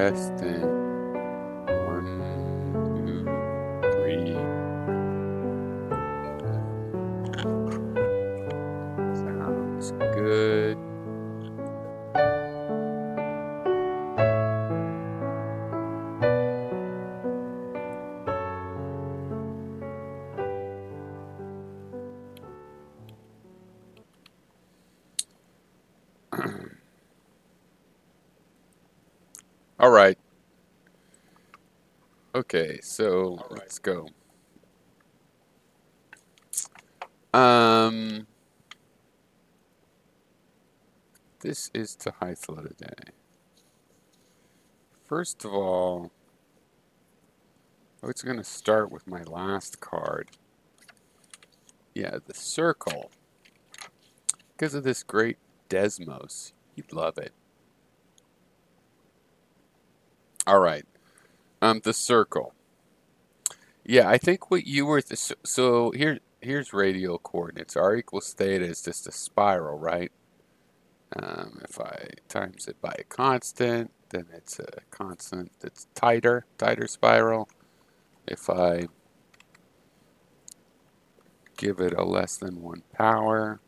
testing. 1, 2, 3. Sounds good. All right. Okay, so let's go. This is to HYTHLODAY. First of all, I was going to start with my last card. Yeah, the circle. Because of this great Desmos. You'd love it. All right. The circle. Yeah, I think what you were so here's radial coordinates. R equals theta is just a spiral, right? If I times it by a constant, then it's a constant that's tighter spiral. If I give it a less than 1 power,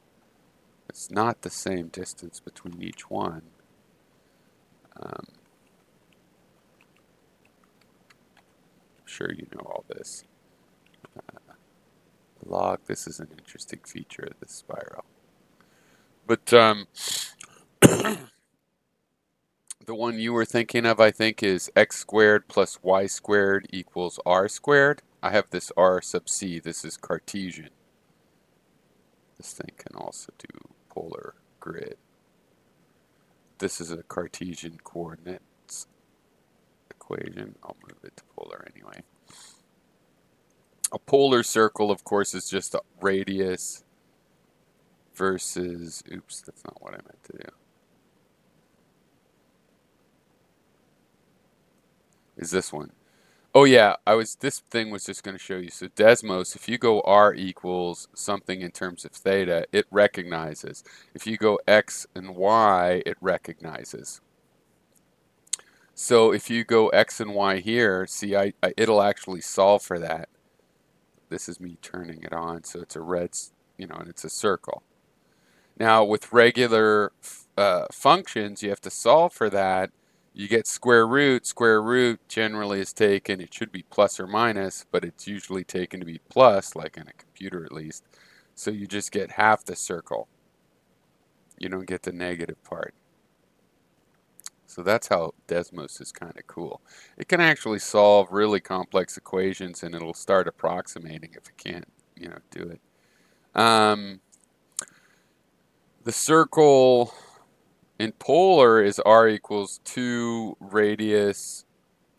it's not the same distance between each one. I'm sure you know all this. Log, this is an interesting feature of this spiral. But the one you were thinking of, I think, is x squared plus y squared equals r squared. I have this r sub c. This is Cartesian. This thing can also do polar grid. This is a Cartesian coordinates equation. I'll move it to polar anyway. A polar circle, of course, is just a radius versus, oops, that's not what I meant to do. Is this one. Oh yeah, this thing was just going to show you. So Desmos, if you go r equals something in terms of theta, it recognizes. If you go x and y, it recognizes. So if you go x and y here, see, it'll actually solve for that. This is me turning it on, so it's a red, and it's a circle. Now with regular functions, you have to solve for that. You get square root. Square root generally is taken, it should be plus or minus, but it's usually taken to be plus, like in a computer at least. So you just get half the circle. You don't get the negative part. So that's how Desmos is kind of cool. It can actually solve really complex equations, and it'll start approximating if it can't, do it. The circle in polar is r equals 2 radius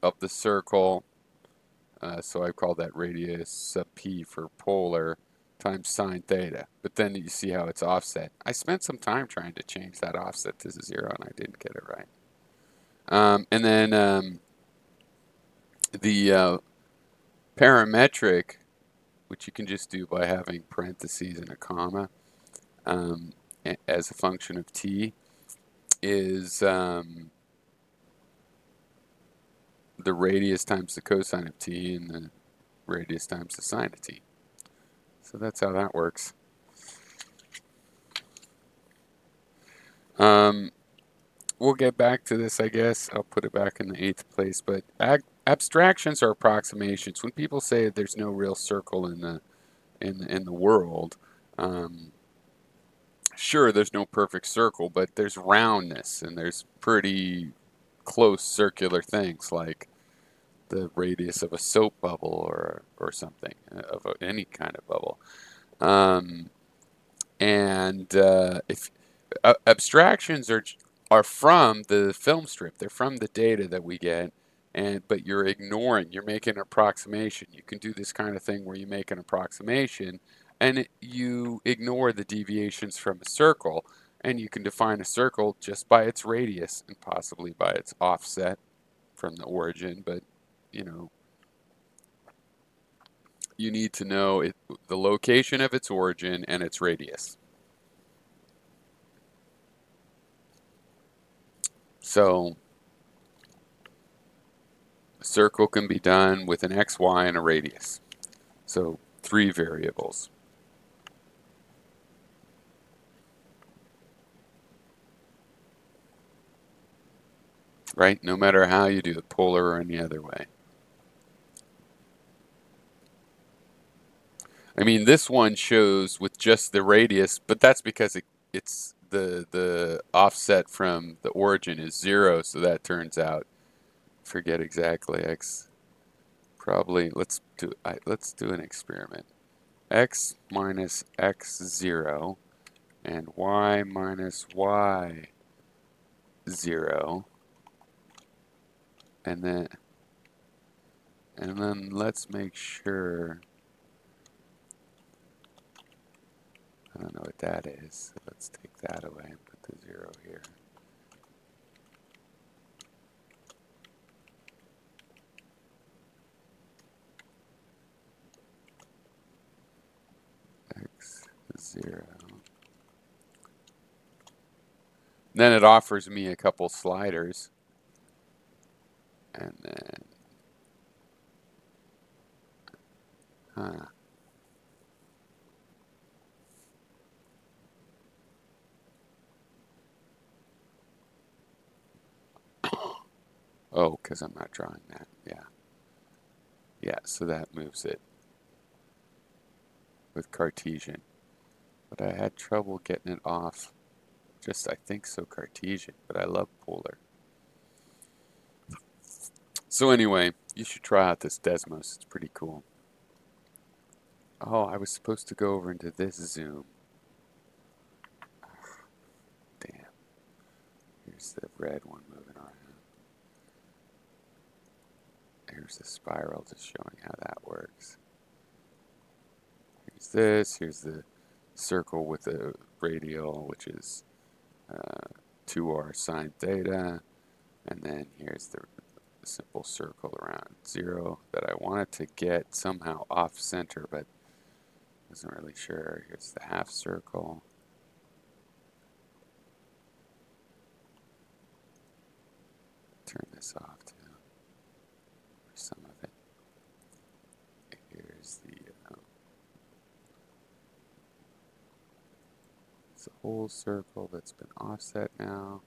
of the circle. So I call that radius sub p for polar times sine theta. But then you see how it's offset. I spent some time trying to change that offset to 0, and I didn't get it right. And then the parametric, which you can just do by having parentheses and a comma as a function of t, is the radius times the cosine of t and the radius times the sine of t. So that's how that works. We'll get back to this, I guess. I'll put it back in the 8th place. But abstractions are approximations. When people say there's no real circle in the world, sure, there's no perfect circle, but there's roundness, and there's pretty close circular things like the radius of a soap bubble or something, of any kind of bubble. If abstractions are from the film strip, they're from the data that we get, but you're making an approximation. You can do this kind of thing where you make an approximation and you ignore the deviations from a circle, and you can define a circle just by its radius and possibly by its offset from the origin, but you need to know the location of its origin and its radius. So A circle can be done with an x, y, and a radius. So 3 variables. Right? No matter how you do it, polar or any other way. I mean, this one shows with just the radius, but that's because it's the offset from the origin is 0, so that turns out, forget exactly x. Probably let's do an experiment. X minus x0 and y minus y0, and then let's make sure. I don't know what that is. So let's take that away and put the 0 here. X0. Then it offers me a couple sliders. And then, oh, because I'm not drawing that. Yeah. Yeah, so that moves it with Cartesian. But I had trouble getting it off. Just, I think so, Cartesian, but I love polar. So anyway, you should try out this Desmos. It's pretty cool. Oh, I was supposed to go over into this zoom. Damn. Here's the red one moving around. Here's the spiral, just showing how that works. Here's this. Here's the circle with the radial, which is 2r sine theta. And then here's the simple circle around 0 that I wanted to get somehow off center, but wasn't really sure. Here's the half circle. Turn this off too, or some of it. Here's the it's a whole circle that's been offset now.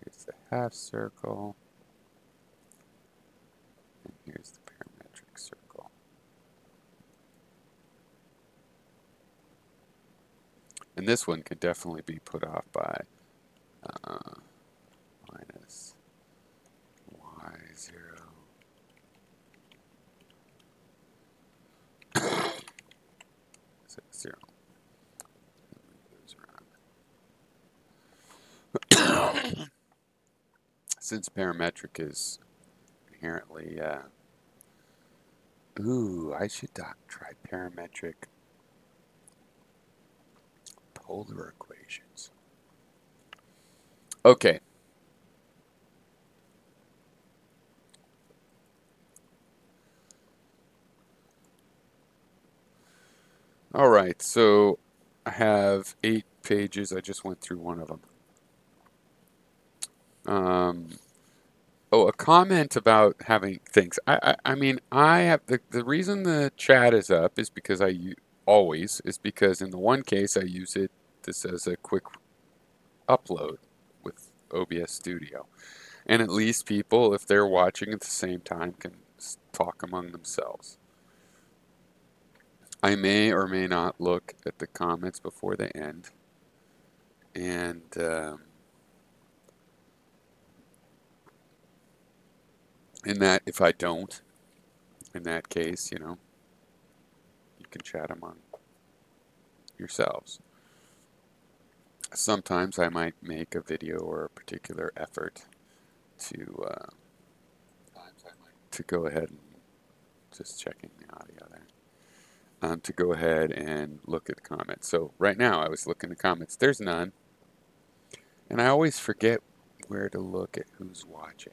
Here's the half circle, and here's the parametric circle. And this one could definitely be put off by minus y0. Zero. Since parametric is inherently, I should try parametric polar equations. Okay. All right, so I have 8 pages. I just went through one of them. Oh, a comment about having things. I mean, I have the reason the chat is up is because always is because in the one case I use this as a quick upload with OBS Studio, and at least people, if they're watching at the same time, can talk among themselves. I may or may not look at the comments before they end, and in that, if I don't, in that case, you can chat among yourselves. Sometimes I might make a video or a particular effort to go ahead and just checking the audio there. To go ahead and look at the comments. So right now I was looking at the comments. There's none. And I always forget where to look at who's watching.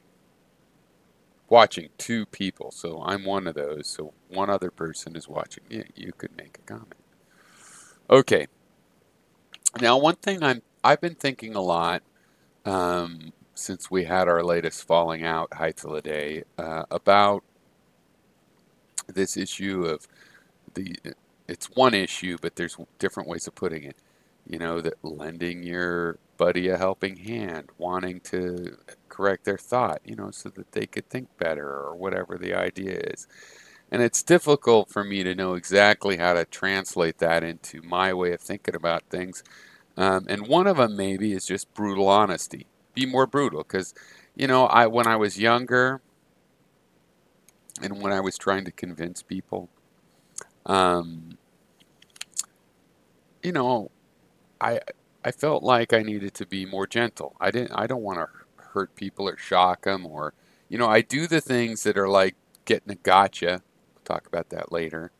Watching 2 people. So I'm one of those. So one other person is watching. Yeah, you could make a comment. Okay. Now one thing I've been thinking a lot since we had our latest falling out, HYTHLODAY, about this issue of the, it's one issue, but there's different ways of putting it. You know, that lending your buddy a helping hand, wanting to correct their thought, you know, so that they could think better or whatever the idea is. And it's difficult for me to know exactly how to translate that into my way of thinking about things. And one of them maybe is just brutal honesty. Be more brutal, because, you know, when I was younger and when I was trying to convince people, um, you know, I I felt like I needed to be more gentle. I don't want to hurt people or shock them, or, you know, I do the things that are like getting a gotcha. We'll talk about that later.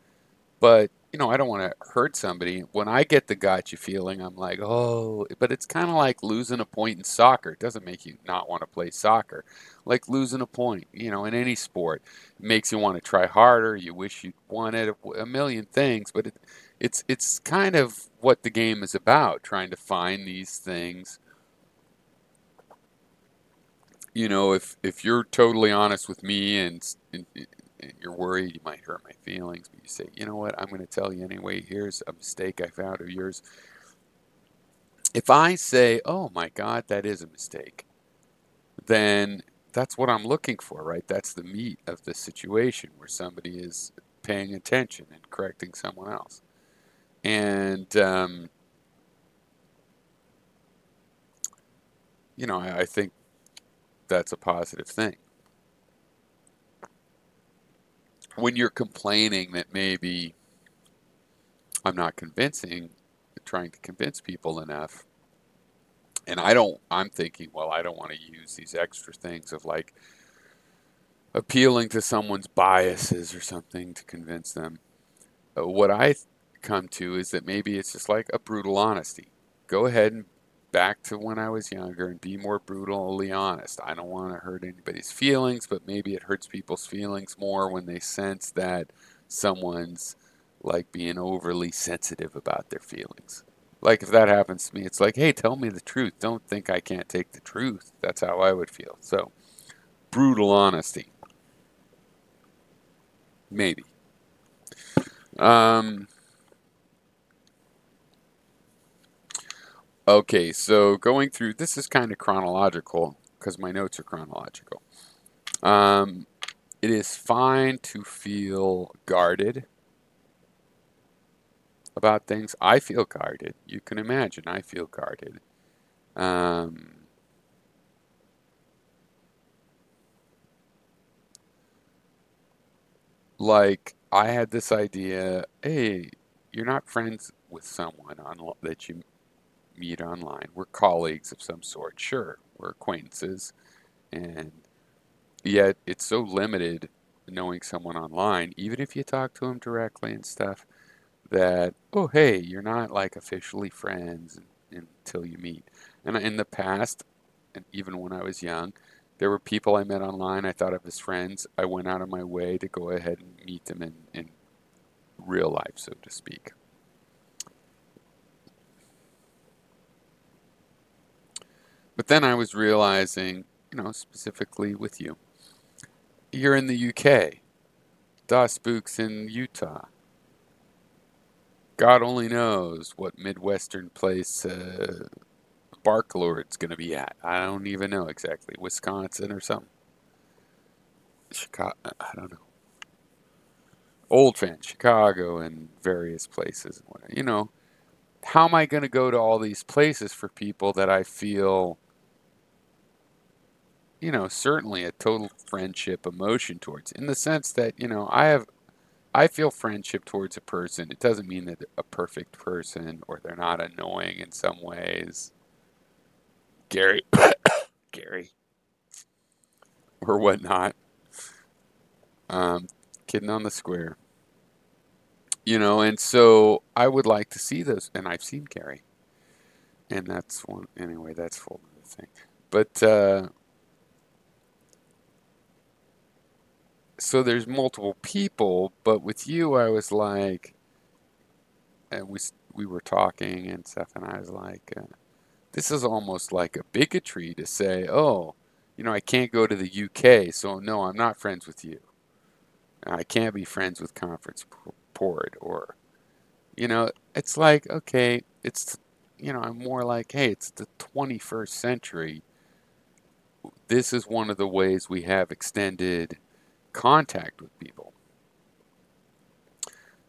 But, you know, I don't want to hurt somebody. When I get the gotcha feeling, I'm like, oh, but it's kind of like losing a point in soccer. It doesn't make you not want to play soccer. Like losing a point, you know, in any sport. It makes you want to try harder. You wish you'd won it, a million things. But it's kind of what the game is about, trying to find these things. You know, if you're totally honest with me and you're worried you might hurt my feelings, but you say, you know what, I'm going to tell you anyway. Here's a mistake I found of yours. If I say, oh my God, that is a mistake, then that's what I'm looking for, right? That's the meat of the situation where somebody is paying attention and correcting someone else. And, you know, I think that's a positive thing. When you're complaining that maybe I'm not trying to convince people enough, and I'm thinking, well, I don't want to use these extra things of like appealing to someone's biases or something to convince them. What I come to is that maybe it's just like a brutal honesty. Go ahead and back to when I was younger and be more brutally honest. I don't want to hurt anybody's feelings, but maybe it hurts people's feelings more when they sense that someone's like being overly sensitive about their feelings. Like if that happens to me, it's like, hey, tell me the truth. Don't think I can't take the truth. That's how I would feel. So, brutal honesty. Maybe. Um, okay, so going through, this is kind of chronological because my notes are chronological. Um, it is fine to feel guarded about things. I feel guarded. You can imagine I feel guarded. Um, like I had this idea, hey, you're not friends with someone that you meet online. We're colleagues of some sort. Sure, we're acquaintances, and yet it's so limited knowing someone online, even if you talk to them directly and stuff, that, oh, hey, you're not like officially friends until you meet. And in the past, and even when I was young, there were people I met online I thought of as friends. I went out of my way to go ahead and meet them in real life, so to speak. But then I was realizing, you know, specifically with you, you're in the UK. Das Spook's in Utah. God only knows what Midwestern place Barklord's going to be at. I don't even know exactly. Wisconsin or something. Chicago, I don't know. Old Fan, Chicago, and various places. You know, how am I going to go to all these places for people that I feel, you know, certainly a total friendship emotion towards? In the sense that, you know, I feel friendship towards a person. It doesn't mean that they're a perfect person or they're not annoying in some ways. Gary, Gary, or whatnot. Um, Kidding on the square. You know, and so I would like to see those, and I've seen Gary, and that's one, anyway, that's full of the thing. But, so there's multiple people, but with you, I was like, and we were talking and stuff, and I was like, this is almost like a bigotry to say, oh, you know, I can't go to the UK, so no, I'm not friends with you. I can't be friends with Conference Port, or, you know, it's like, okay, it's, you know, I'm more like, hey, it's the 21st century. This is one of the ways we have extended contact with people.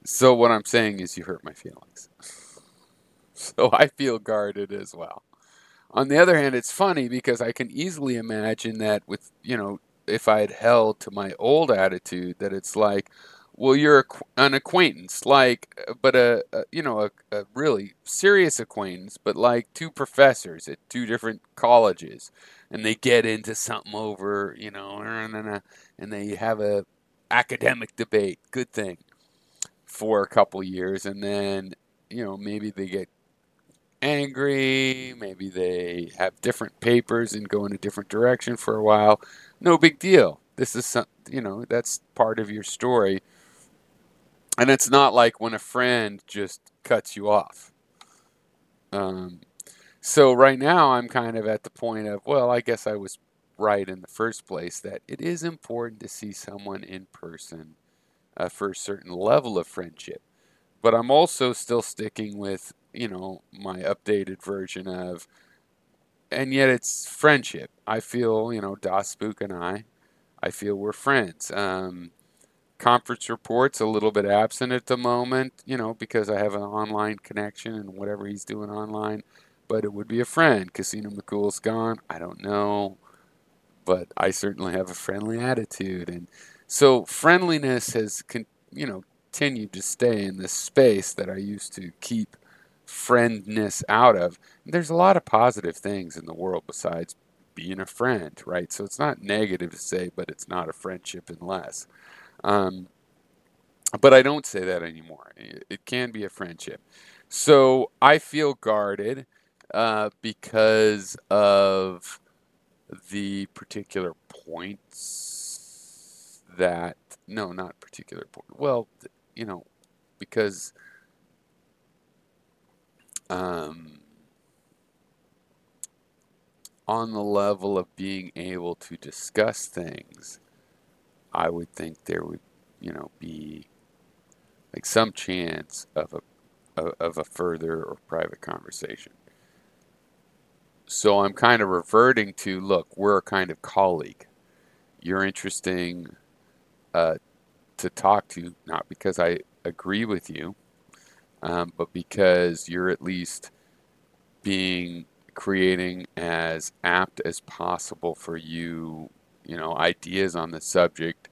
So what I'm saying is you hurt my feelings. So I feel guarded as well. On the other hand, it's funny because I can easily imagine that with, you know, if I had held to my old attitude that it's like, well, you're an acquaintance, like, but you know, a really serious acquaintance, but like two professors at two different colleges, and they get into something over, you know, and they have a academic debate, good thing, for a couple years, and then, you know, maybe they get angry, maybe they have different papers and go in a different direction for a while. No big deal. This is some, you know, that's part of your story. And it's not like when a friend just cuts you off. Um, so right now I'm kind of at the point of, well, I guess I was right in the first place that it is important to see someone in person for a certain level of friendship. But I'm also still sticking with, you know, my updated version of, and yet it's friendship. I feel, you know, Das Spook and I feel we're friends. Conference reports a little bit absent at the moment, you know, because I have an online connection and whatever he's doing online, but it would be a friend. Casino McCool's gone. I don't know, but I certainly have a friendly attitude. And so friendliness has, you know, continued to stay in this space that I used to keep friendness out of. There's a lot of positive things in the world besides being a friend, right? So it's not negative to say, but it's not a friendship unless. Um, but I don't say that anymore. It can be a friendship. So I feel guarded because of the particular points that, no, not particular point. Well, you know, because um, on the level of being able to discuss things, I would think there would, you know, be like some chance of a further or private conversation. So I'm kind of reverting to, look, we're a kind of colleague. You're interesting uh, to talk to, not because I agree with you, but because you're at least being creating as apt as possible for you, you know, ideas on the subject,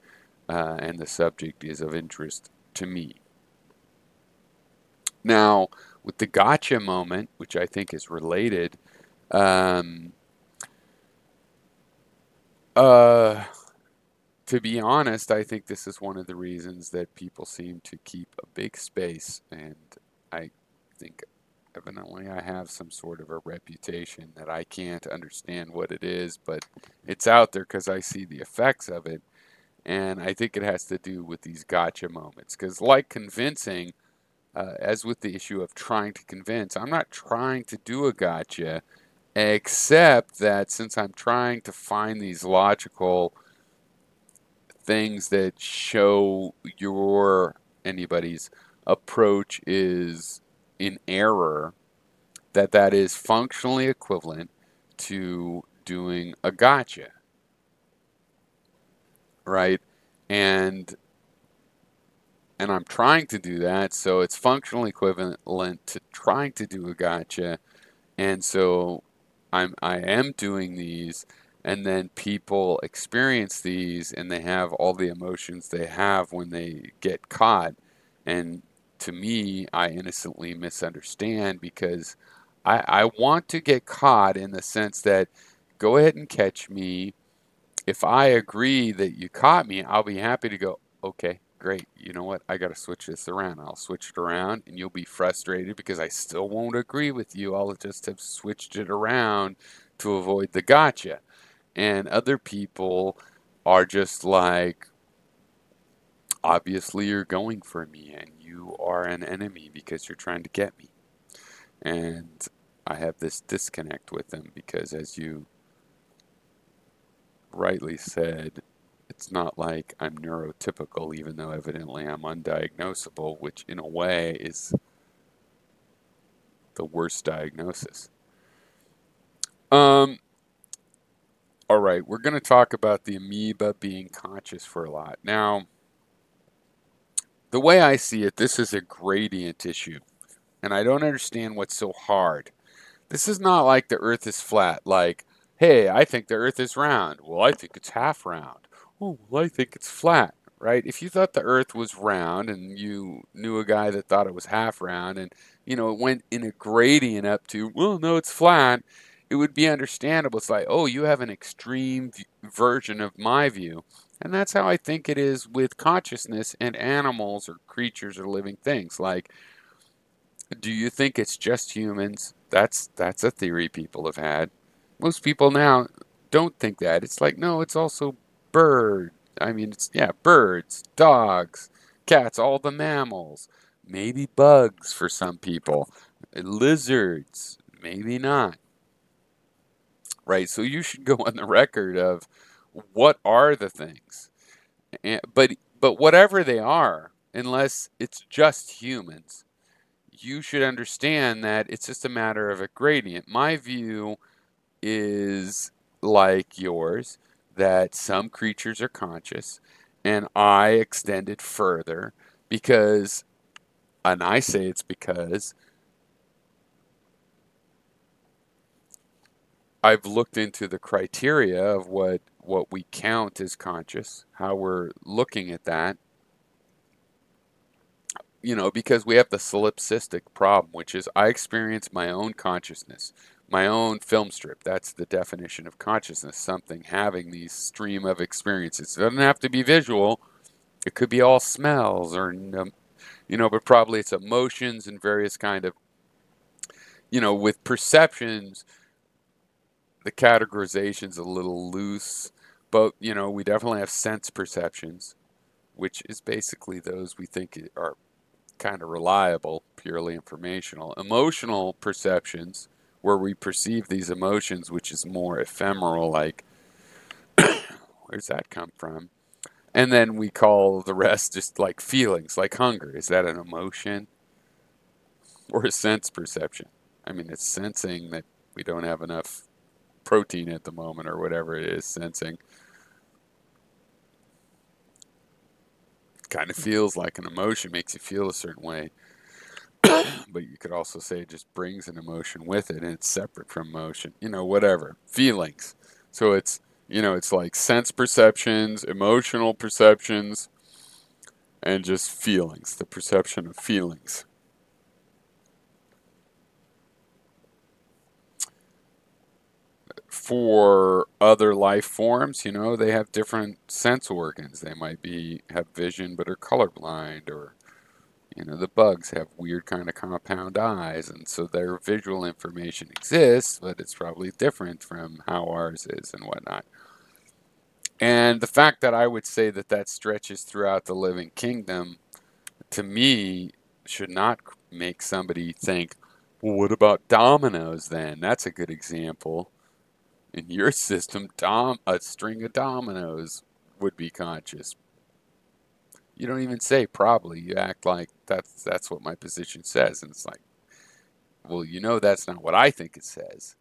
and the subject is of interest to me. Now, with the gotcha moment, which I think is related, um, uh, to be honest, I think this is one of the reasons that people seem to keep a big space, and I think evidently I have some sort of a reputation that I can't understand what it is, but it's out there because I see the effects of it, and I think it has to do with these gotcha moments. Because like convincing, as with the issue of trying to convince, I'm not trying to do a gotcha, except that since I'm trying to find these logical things that show your anybody's approach is in error, that is functionally equivalent to doing a gotcha, right? And I'm trying to do that, so it's functionally equivalent to trying to do a gotcha, and so I am doing these, and then people experience these, and they have all the emotions they have when they get caught, and to me, I innocently misunderstand because I want to get caught in the sense that go ahead and catch me. If I agree that you caught me, I'll be happy to go, okay, great. You know what? I got to switch this around. I'll switch it around and you'll be frustrated because I still won't agree with you. I'll just have switched it around to avoid the gotcha. And other people are just like, obviously you're going for me and you are an enemy because you're trying to get me. And I have this disconnect with them because, as you rightly said, it's not like I'm neurotypical, even though evidently I'm undiagnosable, which in a way is the worst diagnosis. All right, we're going to talk about the amoeba being conscious for a lot. Now, the way I see it, this is a gradient issue, and I don't understand what's so hard. This is not like the Earth is flat, like, hey, I think the Earth is round. Well, I think it's half round. Oh, well, I think it's flat, right? If you thought the Earth was round and you knew a guy that thought it was half round and, it went in a gradient up to, well, no, it's flat, it would be understandable. It's like, oh, you have an extreme version of my view. And that's how I think it is with consciousness and animals or creatures or living things. Like, do you think it's just humans? That's a theory people have had. Most people now don't think that. It's like, no, it's also bird. I mean, it's yeah, birds, dogs, cats, all the mammals. Maybe bugs for some people. Lizards, maybe not. Right? So you should go on the record of what are the things. But whatever they are, unless it's just humans, you should understand that it's just a matter of a gradient. My view is like yours, that some creatures are conscious, and I extend it further because, and I say it's because I've looked into the criteria of what we count as conscious, how we're looking at that, because we have the solipsistic problem, which is I experience my own consciousness, my own film strip. That's the definition of consciousness, something having these stream of experiences. It doesn't have to be visual. It could be all smells or, but probably it's emotions and various kind of, with perceptions, the categorization's a little loose, but, we definitely have sense perceptions, which is basically those we think are kind of reliable, purely informational. Emotional perceptions, where we perceive these emotions, which is more ephemeral, like, where's that come from? And then we call the rest just like feelings, like hunger. Is that an emotion or a sense perception? I mean, it's sensing that we don't have enough protein at the moment or whatever it is, sensing. It kind of feels like an emotion, makes you feel a certain way. But you could also say it just brings an emotion with it and it's separate from emotion, whatever. Feelings. So it's, it's like sense perceptions, emotional perceptions, and just feelings, the perception of feelings. For other life forms, they have different sense organs. They might have vision but are colorblind, or the bugs have weird kind of compound eyes, and so their visual information exists, but it's probably different from how ours is and whatnot. And the fact that I would say that stretches throughout the living kingdom, to me, should not make somebody think, well, what about dominoes then? That's a good example. In your system, a string of dominoes would be conscious. You don't even say probably. You act like that's what my position says. And it's like, well, that's not what I think it says.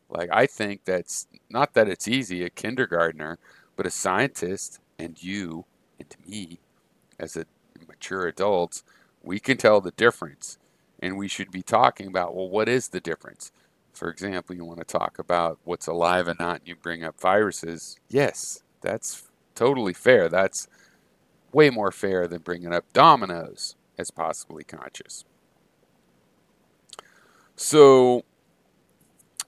Like, I think that's not that it's easy, a kindergartner, but a scientist and you and me as a mature adults, we can tell the difference. And we should be talking about, well, what is the difference? For example, you want to talk about what's alive and not, and you bring up viruses. Yes, that's totally fair. That's way more fair than bringing up dominoes as possibly conscious. So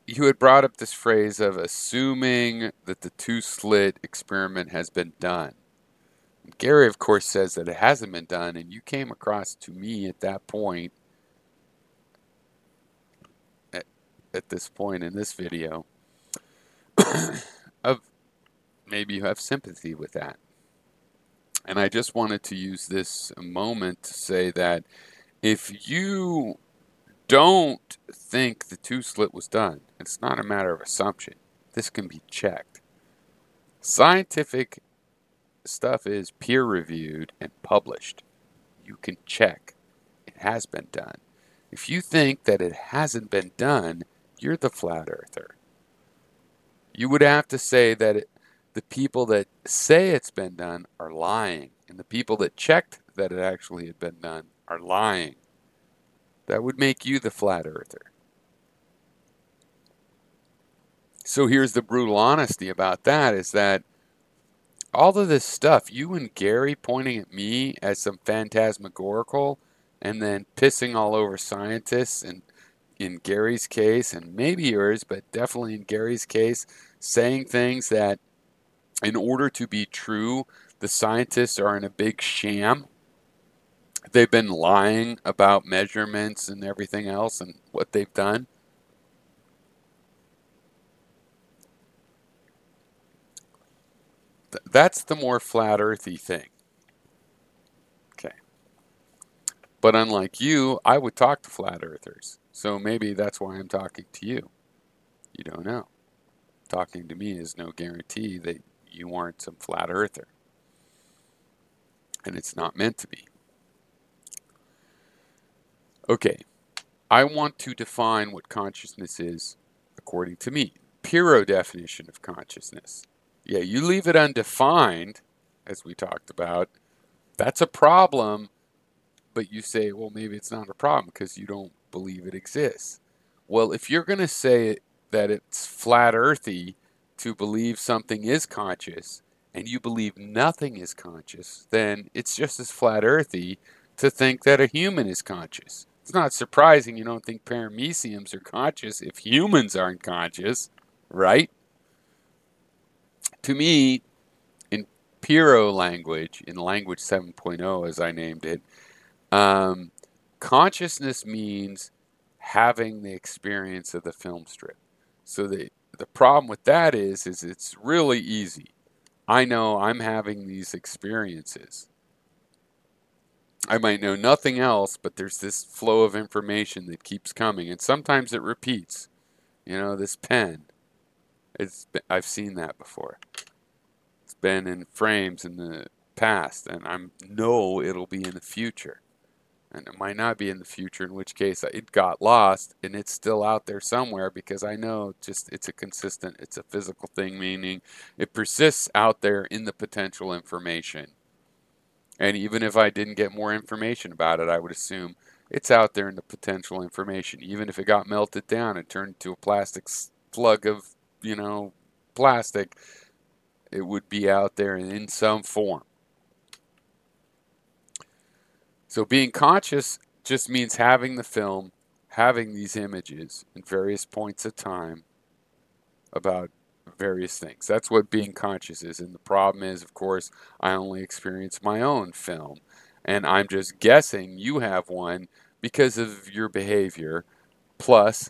you had brought up this phrase of assuming that the two-slit experiment has been done. Gary, of course, says that it hasn't been done, and you came across to me at that point, at this point in this video, of maybe you have sympathy with that. And I just wanted to use this moment to say that if you don't think the two-slit was done. It's not a matter of assumption. This can be checked. Scientific stuff is peer-reviewed and published. You can check. It has been done. If you think that it hasn't been done, you're the flat earther. You would have to say that the people that say it's been done are lying, and the people that checked that it actually had been done are lying. That would make you the flat earther. So here's the brutal honesty about that, is that all of this stuff, you and Gary pointing at me as some phantasmagorical and then pissing all over scientists, and in Gary's case, and maybe yours, but definitely in Gary's case, saying things that in order to be true, the scientists are in a big sham. They've been lying about measurements and everything else and what they've done. That's the more flat earthy thing. Okay. But unlike you, I would talk to flat earthers. So maybe that's why I'm talking to you. You don't know. Talking to me is no guarantee that you aren't some flat earther. And it's not meant to be. Okay. I want to define what consciousness is according to me. Pyrrho definition of consciousness. Yeah, you leave it undefined, as we talked about, that's a problem, but you say, well, maybe it's not a problem because you don't believe it exists. Well, if you're going to say that it's flat earthy to believe something is conscious, and you believe nothing is conscious, then it's just as flat earthy to think that a human is conscious. It's not surprising you don't think parameciums are conscious if humans aren't conscious, right? To me, in Pyrrho language, in language 7.0 as I named it, consciousness means having the experience of the film strip. So the problem with that is it's really easy. I know I'm having these experiences. I might know nothing else, but there's this flow of information that keeps coming, and sometimes it repeats. You know, this pen, I've seen that before. It's been in frames in the past, and I know it'll be in the future. And it might not be in the future, in which case it got lost, and it's still out there somewhere because I know just it's a physical thing, meaning it persists out there in the potential information. And even if I didn't get more information about it, I would assume it's out there in the potential information. Even if it got melted down and turned into a plastic slug of, plastic, it would be out there in some form. So being conscious just means having the film, having these images in various points of time about various things. That's what being conscious is. And the problem is, of course, I only experience my own film. And I'm just guessing you have one because of your behavior, plus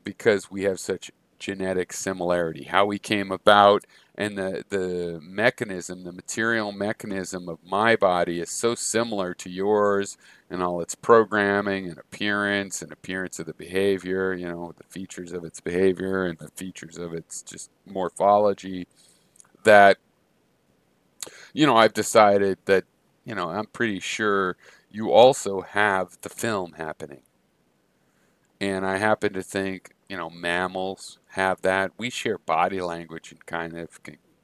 because we have such genetic similarity. How we came about and the mechanism, the material mechanism of my body is so similar to yours, and all its programming and appearance of the behavior, the features of its behavior and the features of its just morphology, that, I've decided that, I'm pretty sure you also have the film happening. And I happen to think, mammals have that. We share body language and kind of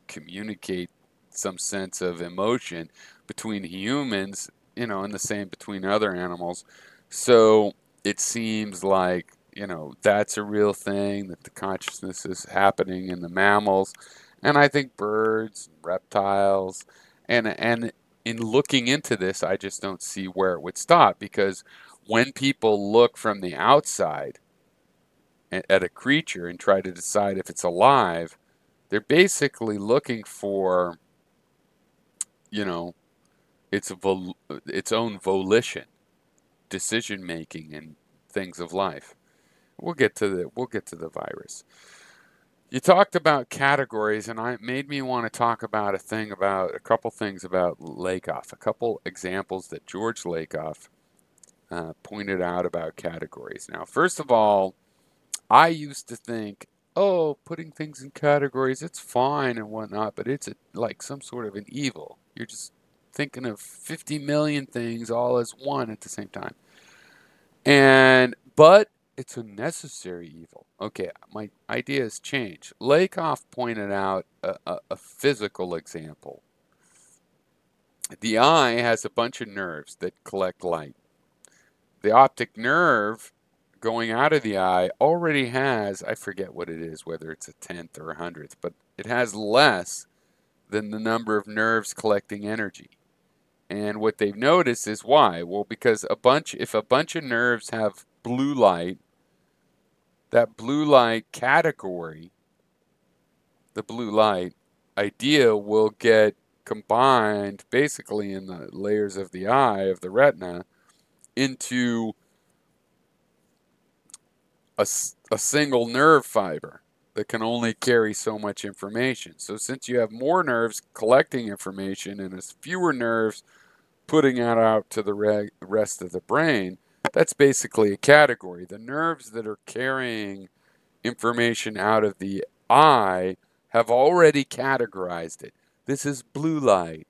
communicate some sense of emotion between humans, and the same between other animals. So it seems like, that's a real thing, that the consciousness is happening in the mammals. And I think birds, reptiles, and in looking into this, I just don't see where it would stop, because when people look from the outside at a creature and try to decide if it's alive, they're basically looking for, its own volition, decision making, and things of life. We'll get to the virus. You talked about categories, and it made me want to talk about a couple things about Lakoff, a couple examples that George Lakoff pointed out about categories. Now, first of all, I used to think, oh, putting things in categories, it's fine and whatnot, but it's like some sort of an evil. You're just thinking of 50 million things all as one at the same time. But it's a necessary evil. Okay, my idea has changed. Lakoff pointed out a physical example. The eye has a bunch of nerves that collect light. The optic nerve going out of the eye already has, I forget what it is, whether it's a tenth or a hundredth, but it has less than the number of nerves collecting energy. And what they've noticed is why? Well, because if a bunch of nerves have blue light, that blue light category, the blue light idea will get combined basically in the layers of the eye, of the retina, into a single nerve fiber that can only carry so much information. So since you have more nerves collecting information and as fewer nerves putting it out to the rest of the brain, that's basically a category. The nerves that are carrying information out of the eye have already categorized it. This is blue light,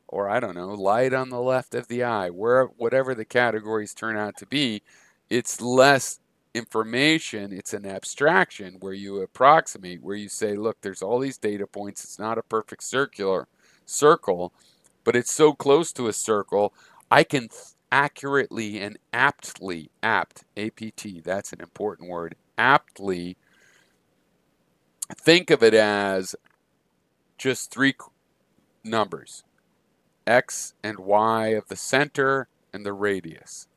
or I don't know, light on the left of the eye, whatever the categories turn out to be. It's less information, it's an abstraction where you approximate, where you say, look, there's all these data points, it's not a perfect circle, but it's so close to a circle, I can accurately and aptly, A-P-T, that's an important word, aptly think of it as just three numbers, X and Y of the center and the radius,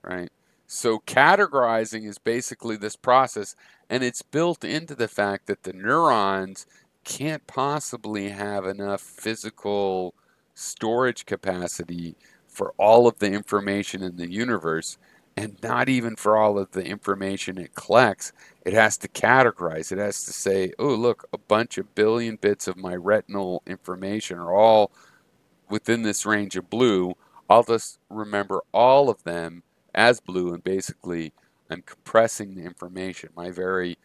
right? So categorizing is basically this process, and it's built into the fact that the neurons can't possibly have enough physical storage capacity for all of the information in the universe, and not even for all of the information it collects. It has to categorize. It has to say, oh, look, a bunch of billion bits of my retinal information are all within this range of blue. I'll just remember all of them as blue, and basically I'm compressing the information. My very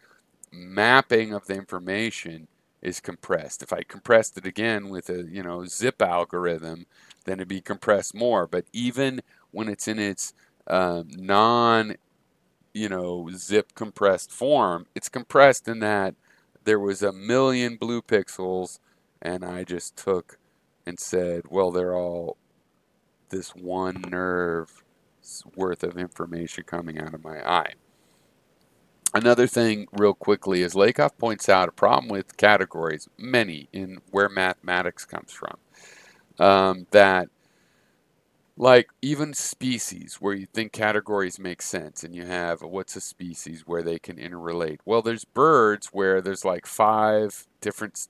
mapping of the information is compressed. If I compressed it again with a zip algorithm, then it'd be compressed more. But even when it's in its non zip compressed form, it's compressed in that there was a million blue pixels, and I just took and said, well, they're all this one nerve worth of information coming out of my eye. Another thing real quickly is Lakoff points out a problem with categories, many in where mathematics comes from, that like even species where you think categories make sense, and you have what's a species where they can interrelate. Well, there's birds where there's like 5 different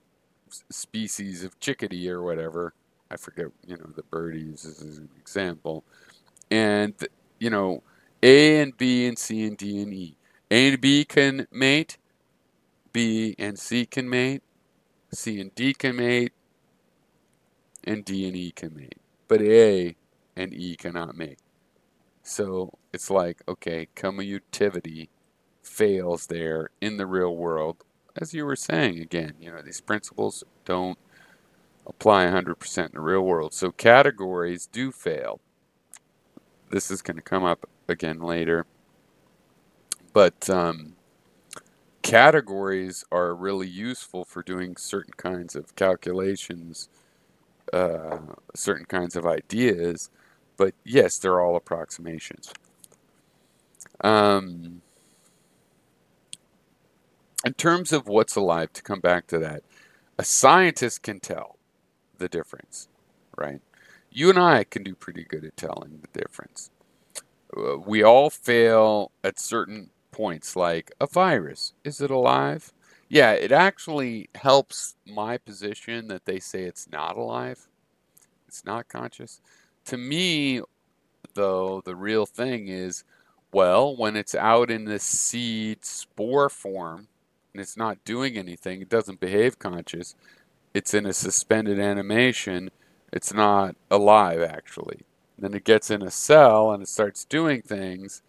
species of chickadee or whatever. I forget, the bird he uses as an example. And, A and B and C and D and E. A and B can mate, B and C can mate, C and D can mate, and D and E can mate. But A and E cannot mate. So it's like, okay, commutativity fails there in the real world. As you were saying again, these principles don't apply 100% in the real world. So categories do fail. This is going to come up again later. But categories are really useful for doing certain kinds of calculations, certain kinds of ideas. But yes, they're all approximations. In terms of what's alive, to come back to that, a scientist can tell the difference, right? You and I can do pretty good at telling the difference. We all fail at certain points, like a virus. Is it alive? Yeah, it actually helps my position that they say it's not alive. It's not conscious. To me, though, the real thing is, well, when it's out in the seed spore form and it's not doing anything, it doesn't behave conscious, it's in a suspended animation, it's not alive actually. Then it gets in a cell and it starts doing things,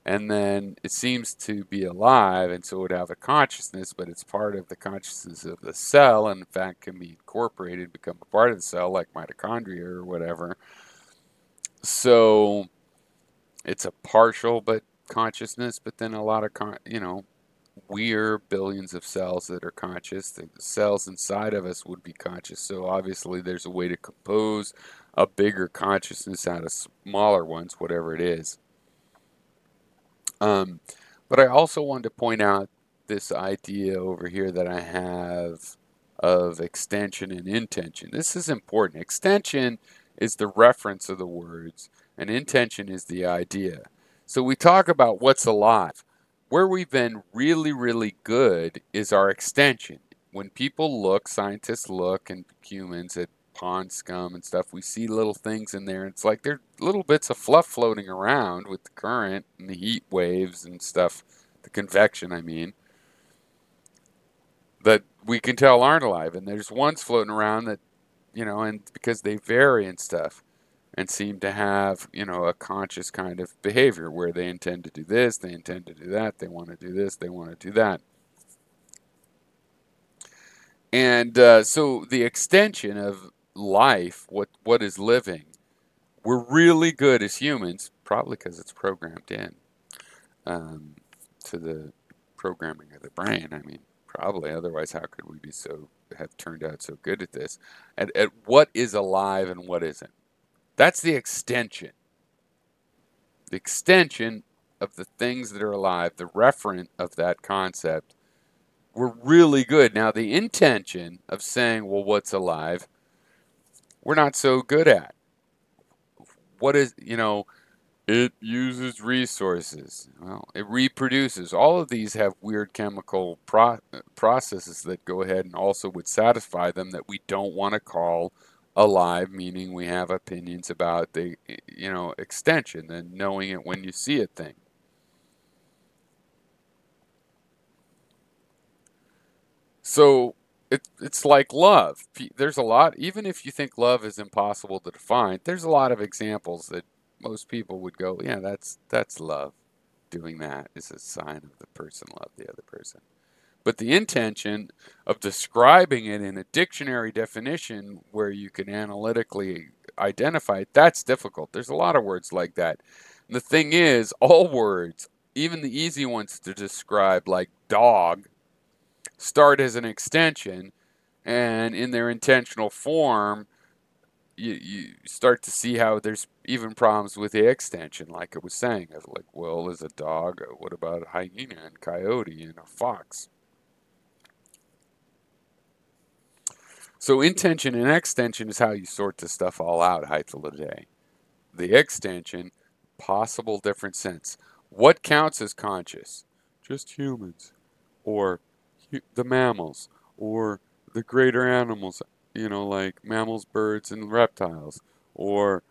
and then it seems to be alive, and so it would have a consciousness, but it's part of the consciousness of the cell, and in fact can be incorporated, become a part of the cell, like mitochondria or whatever. So it's a partial but consciousness, but then a lot of we're billions of cells that are conscious. The cells inside of us would be conscious, so obviously there's a way to compose a bigger consciousness out of smaller ones, whatever it is. But I also wanted to point out this idea over here that I have of extension and intention. This is important. Extension is the reference of the words, and intention is the idea. So we talk about what's alive. Where we've been really, really good is our extension. When people look, scientists look, and humans at pond scum and stuff, we see little things in there. It's like they're little bits of fluff floating around with the current and the heat waves and stuff, the convection, I mean, that we can tell aren't alive. And there's ones floating around that, and because they vary and stuff and seem to have, a conscious kind of behavior where they intend to do this, they intend to do that, they want to do this, they want to do that. And so the extension of life, what is living, we're really good as humans, probably because it's programmed in to the programming of the brain. I mean, probably. Otherwise, how could we have turned out so good at this? At what is alive and what isn't. That's the extension. The extension of the things that are alive, the referent of that concept, we're really good. Now, the intention of saying, well, what's alive, we're not so good at. What is, it uses resources. Well, it reproduces. All of these have weird chemical processes that go ahead and also would satisfy them that we don't want to call alive, meaning we have opinions about the, extension and knowing it when you see it thing. So it's like love. There's a lot, even if you think love is impossible to define, there's a lot of examples that most people would go, yeah, that's love. Doing that is a sign of the person loved the other person. But the intention of describing it in a dictionary definition where you can analytically identify it, that's difficult. There's a lot of words like that. And the thing is, all words, even the easy ones to describe, like dog, start as an extension, and in their intentional form, you start to see how there's even problems with the extension, like I was saying. Like, well, is a dog, what about a hyena and coyote and a fox? So intention and extension is how you sort this stuff all out, HYTHLODAY. The extension, possible different sense. What counts as conscious? Just humans, or the mammals, or the greater animals, like mammals, birds, and reptiles, or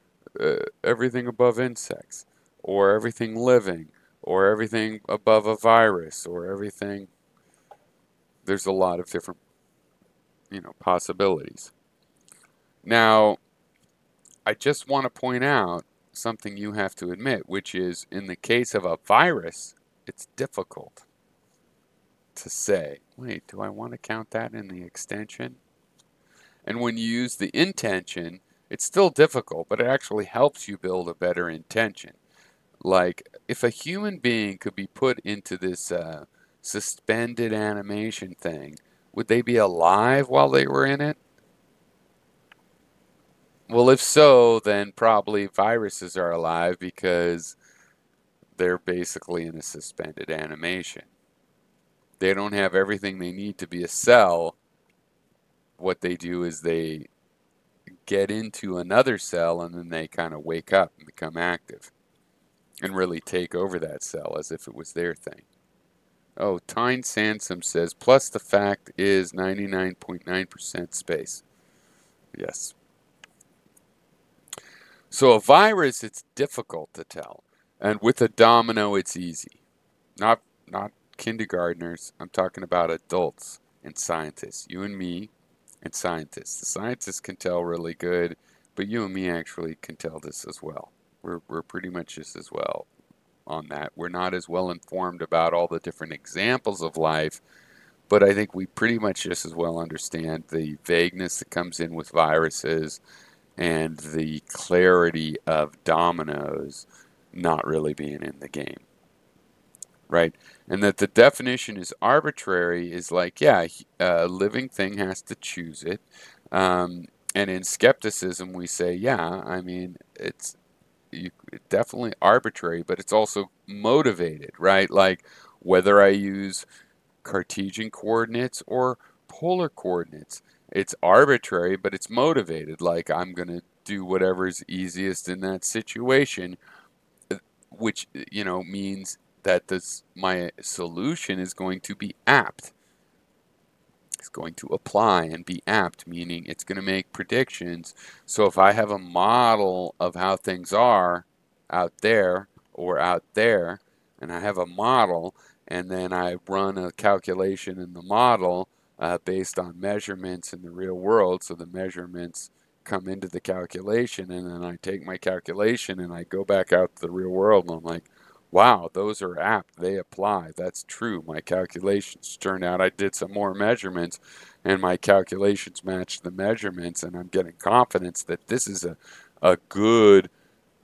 everything above insects, or everything living, or everything above a virus, or everything. There's a lot of different, possibilities. Now, I just want to point out something you have to admit, which is in the case of a virus, it's difficult to say, wait, do I want to count that in the extension? And when you use the intention, it's still difficult, but it actually helps you build a better intention. Like, if a human being could be put into this suspended animation thing, would they be alive while they were in it? Well, if so, then probably viruses are alive because they're basically in a suspended animation. They don't have everything they need to be a cell. What they do is they get into another cell and then they kind of wake up and become active and really take over that cell as if it was their thing. Oh, Tyne Sansom says, plus the fact is 99.9% space. Yes. So a virus, it's difficult to tell. And with a domino, it's easy. Not kindergartners. I'm talking about adults and scientists. You and me and scientists. The scientists can tell really good But you and me actually can tell this as well. We're pretty much just as well on that. We're not as well informed about all the different examples of life, but I think we pretty much just as well understand the vagueness that comes in with viruses and the clarity of dominoes not really being in the game, right? And that the definition is arbitrary is like, yeah, a living thing has to choose it. And in skepticism, we say, yeah, I mean, it's definitely arbitrary, but it's also motivated, right? Like whether I use Cartesian coordinates or polar coordinates. It's arbitrary, but it's motivated. Like I'm going to do whatever is easiest in that situation, which, means that my solution is going to be apt. It's going to apply and be apt, meaning it's going to make predictions. So if I have a model of how things are out there or out there, and I have a model, and then I run a calculation in the model based on measurements in the real world, so the measurements come into the calculation, and then I take my calculation and I go back out to the real world, and I'm like, wow, those are apt. They apply. That's true. My calculations turned out I did some more measurements and my calculations matched the measurements, and I'm getting confidence that this is a good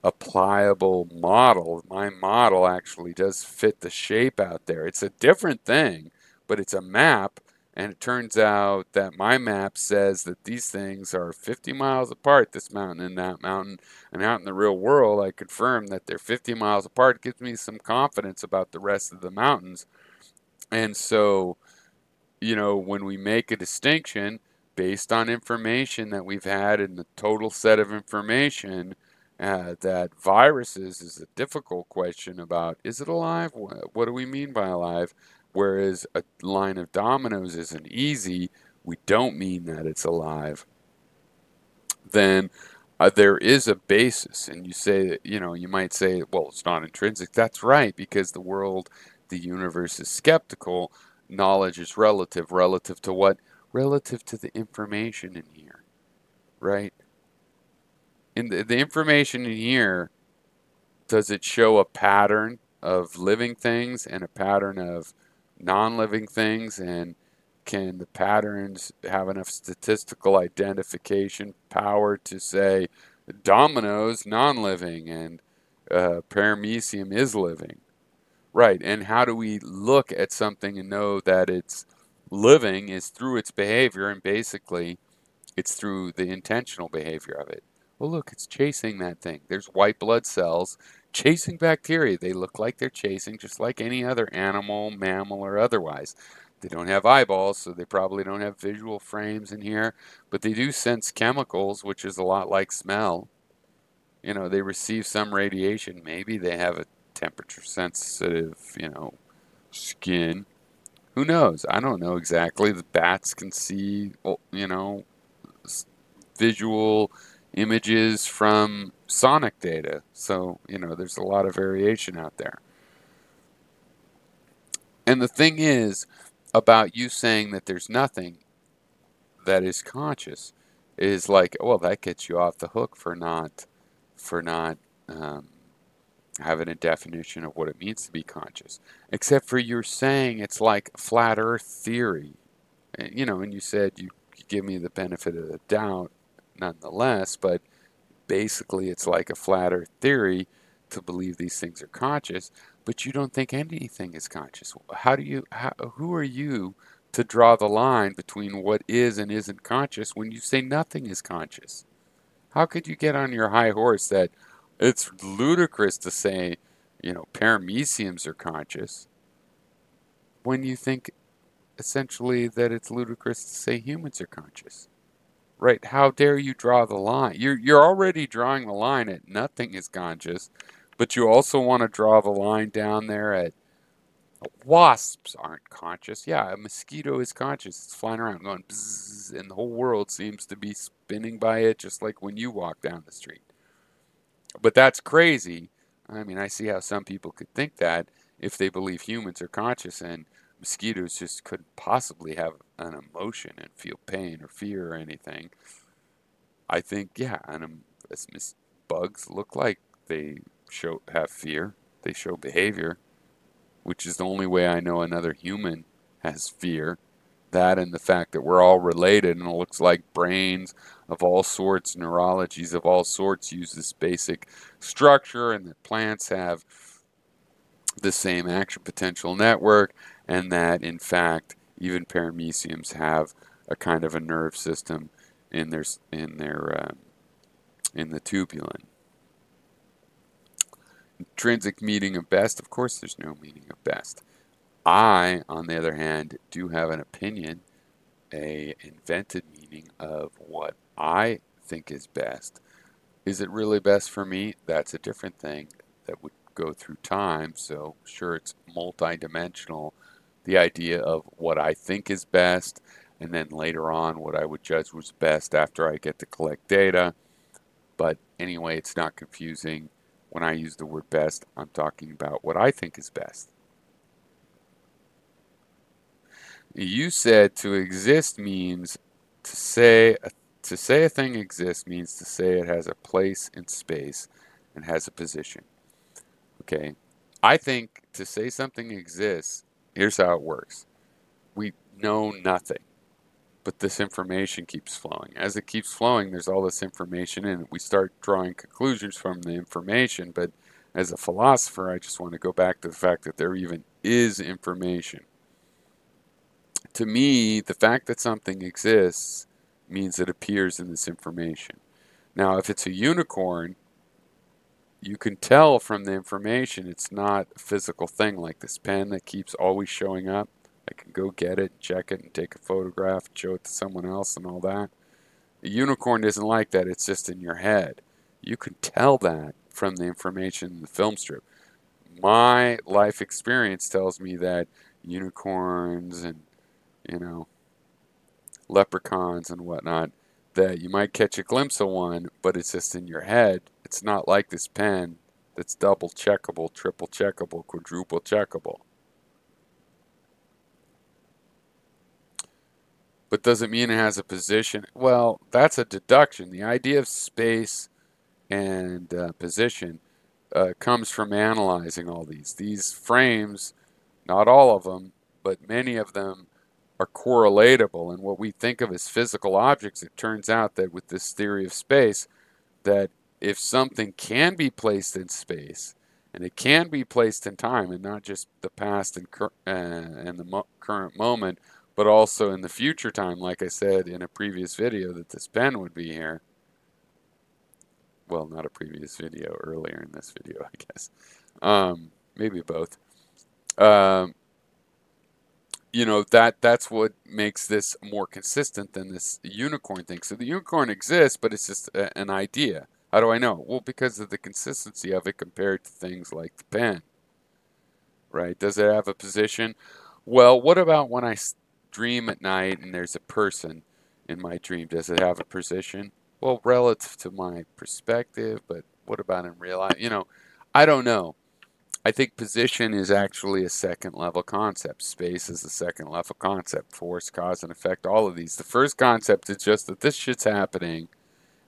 applicable model. My model actually does fit the shape out there. It's a different thing, but it's a map. And it turns out that my map says that these things are 50 miles apart, this mountain and that mountain. And out in the real world, I confirm that they're 50 miles apart. It gives me some confidence about the rest of the mountains. And so, when we make a distinction based on information that we've had in the total set of information, that viruses is a difficult question about, is it alive? What do we mean by alive? Whereas a line of dominoes isn't easy, we don't mean that it's alive. Then there is a basis, and you say that, you might say, well, it's not intrinsic. That's right, because the universe is skeptical. Knowledge is relative. Relative to what? Relative to the information in here, right? In the information in here, does it show a pattern of living things and a pattern of non-living things? And can the patterns have enough statistical identification power to say dominoes non-living and paramecium is living? Right. And how do we look at something and know that it's living is through its behavior, and basically it's through the intentional behavior of it. Well, look, it's chasing that thing. There's white blood cells chasing bacteria. They look like they're chasing just like any other animal, mammal, or otherwise. They don't have eyeballs, so they probably don't have visual frames in here, but they do sense chemicals, which is a lot like smell. They receive some radiation. Maybe they have a temperature sensitive, skin. Who knows? I don't know exactly. The bats can see, visual images from sonic data. So, there's a lot of variation out there. And the thing is about you saying that there's nothing that is conscious is like, well, that gets you off the hook for not having a definition of what it means to be conscious. Except for you're saying it's like flat earth theory. And you said you give me the benefit of the doubt nonetheless, but basically it's like a flat earth theory to believe these things are conscious, but you don't think anything is conscious. Who are you to draw the line between what is and isn't conscious when you say nothing is conscious? How could you get on your high horse that it's ludicrous to say, parameciums are conscious when you think essentially that it's ludicrous to say humans are conscious? Right? How dare you draw the line? You're already drawing the line at nothing is conscious, but you also want to draw the line down there at wasps aren't conscious. Yeah, a mosquito is conscious. It's flying around going bzzz, and the whole world seems to be spinning by it, just like when you walk down the street. But that's crazy. I mean, I see how some people could think that if they believe humans are conscious and mosquitoes just couldn't possibly have an emotion and feel pain or fear or anything. I think, yeah, bugs look like they have fear. They show behavior, which is the only way I know another human has fear. That and the fact that we're all related, and it looks like brains of all sorts, neurologies of all sorts use this basic structure, and that plants have the same action potential network, and that in fact even parameciums have a kind of a nerve system in the tubulin. Intrinsic meaning of best, of course there's no meaning of best. I, on the other hand, do have an opinion, a invented meaning of what I think is best. Is it really best for me? That's a different thing that would go through time. So sure, it's multidimensional, the idea of what I think is best, and then later on what I would judge was best after I get to collect data. But anyway, it's not confusing. When I use the word best, I'm talking about what I think is best. You said to exist means to say a thing exists means to say it has a place in space and has a position. Okay. I think to say something exists, here's how it works. We know nothing, but this information keeps flowing. As it keeps flowing, there's all this information in it. We start drawing conclusions from the information, but as a philosopher, I just want to go back to the fact that there even is information. To me, the fact that something exists means it appears in this information. Now, if it's a unicorn, you can tell from the information it's not a physical thing like this pen that keeps always showing up. I can go get it, check it, and take a photograph, show it to someone else and all that. A unicorn isn't like that. It's just in your head. You can tell that from the information in the film strip. My life experience tells me that unicorns and, leprechauns and whatnot, that you might catch a glimpse of one, but it's just in your head. It's not like this pen that's double checkable, triple checkable, quadruple checkable. But does it mean it has a position? Well, that's a deduction. The idea of space and position comes from analyzing all these. These frames, not all of them, but many of them are correlatable. And what we think of as physical objects, it turns out that with this theory of space, that if something can be placed in space, and it can be placed in time, and not just the past and the current moment, but also in the future time, like I said in a previous video, that this pen would be here. Well, not a previous video, earlier in this video, I guess. Maybe both. That's what makes this more consistent than this unicorn thing. So the unicorn exists, but it's just an idea. How do I know? Well, because of the consistency of it compared to things like the pen, right? Does it have a position? Well, what about when I dream at night and there's a person in my dream? Does it have a position? Well, relative to my perspective, but what about in real life? I don't know. I think position is actually a second level concept. Space is a second level concept. Force, cause, and effect, all of these. The first concept is just that this shit's happening,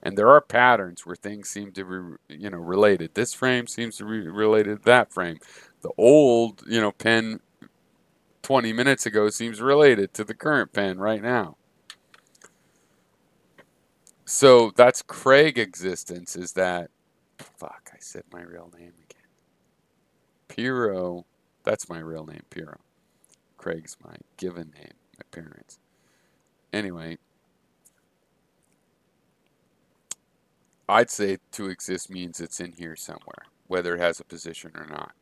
and there are patterns where things seem to be, related. This frame seems to be related to that frame. The old, pen 20 minutes ago seems related to the current pen right now. So that's Craig existence, is that, fuck, I said my real name again. Pyrrho, that's my real name, Pyrrho. Craig's my given name, my parents. Anyway, I'd say to exist means it's in here somewhere, whether it has a position or not.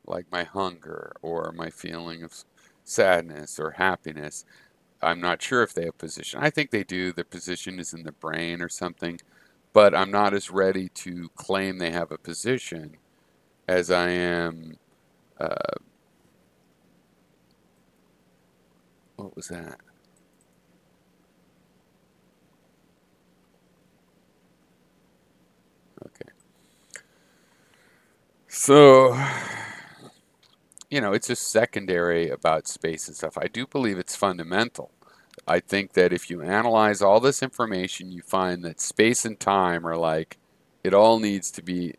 Like my hunger or my feeling of sadness or happiness. I'm not sure if they have position. I think they do. The position is in the brain or something, but I'm not as ready to claim they have a position as I am. What was that? Okay. So, it's just secondary about space and stuff. I do believe it's fundamental. I think that if you analyze all this information, you find that space and time are like, it all needs to be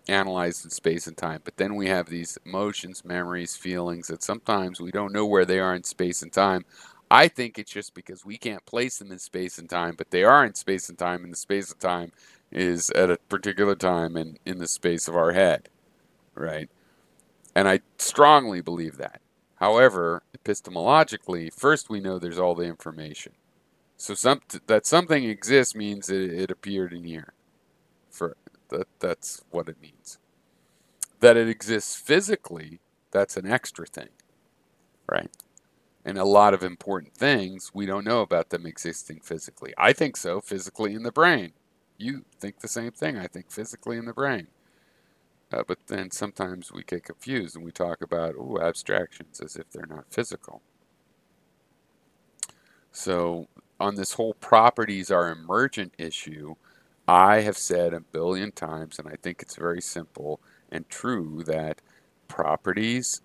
analyzed in space and time. But then we have these emotions, memories, feelings that sometimes we don't know where they are in space and time. I think it's just because we can't place them in space and time, but they are in space and time, and the space and time is at a particular time and in the space of our head, right? And I strongly believe that. However, epistemologically, first we know there's all the information. So that something exists means it appeared in here. That's what it means. That it exists physically, that's an extra thing, right? And a lot of important things, we don't know about them existing physically. I think so, physically in the brain. You think the same thing, I think physically in the brain. But then sometimes we get confused and we talk about abstractions as if they're not physical. So on this whole properties are emergent issue, I have said a billion times, and I think it's very simple and true, that properties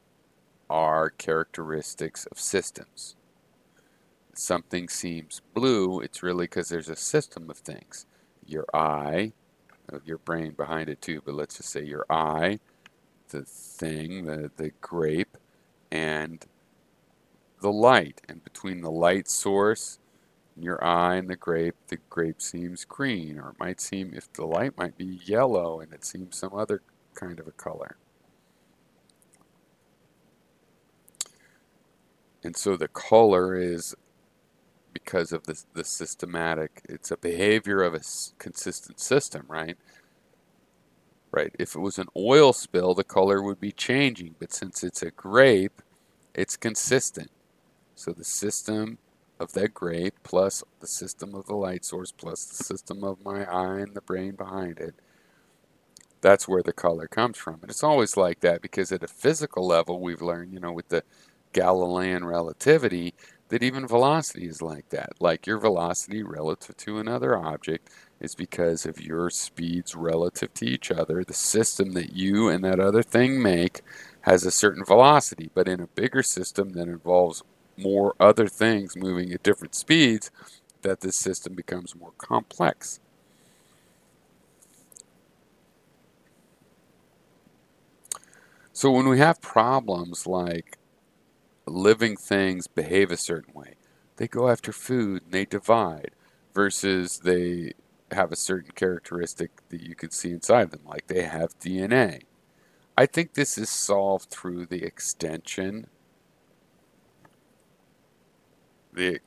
are characteristics of systems. Something seems blue, it's really because there's a system of things. Your eye, your brain behind it too, but let's just say your eye, the thing, the grape, and the light. And between the light source and your eye and the grape seems green, or it might seem, if the light might be yellow and it seems some other kind of a color. And so the color is because of the systematic, it's a behavior of a consistent system, right? Right. If it was an oil spill, the color would be changing, but since it's a grape, it's consistent. So the system of that grape plus the system of the light source plus the system of my eye and the brain behind it, that's where the color comes from. And it's always like that because at a physical level, we've learned, with the Galilean relativity, that even velocity is like that. Like your velocity relative to another object is because of your speeds relative to each other. The system that you and that other thing make has a certain velocity, but in a bigger system that involves more other things moving at different speeds, that this system becomes more complex. So when we have problems like living things behave a certain way, they go after food and they divide, versus they have a certain characteristic that you can see inside them, like they have DNA. I think this is solved through the extension, the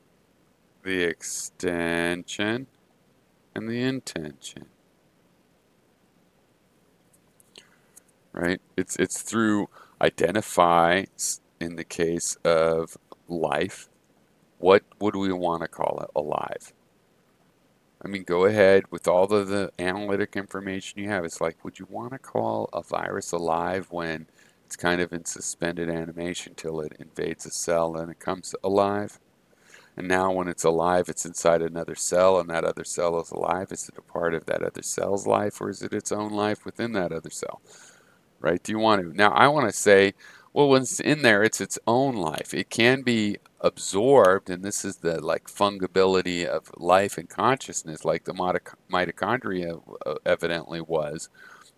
extension and the intention. Right? It's through identify, in the case of life, what would we want to call it? Alive. I mean, go ahead with all the analytic information you have. It's like, would you want to call a virus alive when it's kind of in suspended animation till it invades a cell and it comes alive? And now when it's alive, it's inside another cell, and that other cell is alive. Is it a part of that other cell's life, or is it its own life within that other cell? Right? Do you want to? Now, I want to say, well, when it's in there, it's its own life. It can be absorbed, and this is the fungibility of life and consciousness, like the mitochondria evidently was.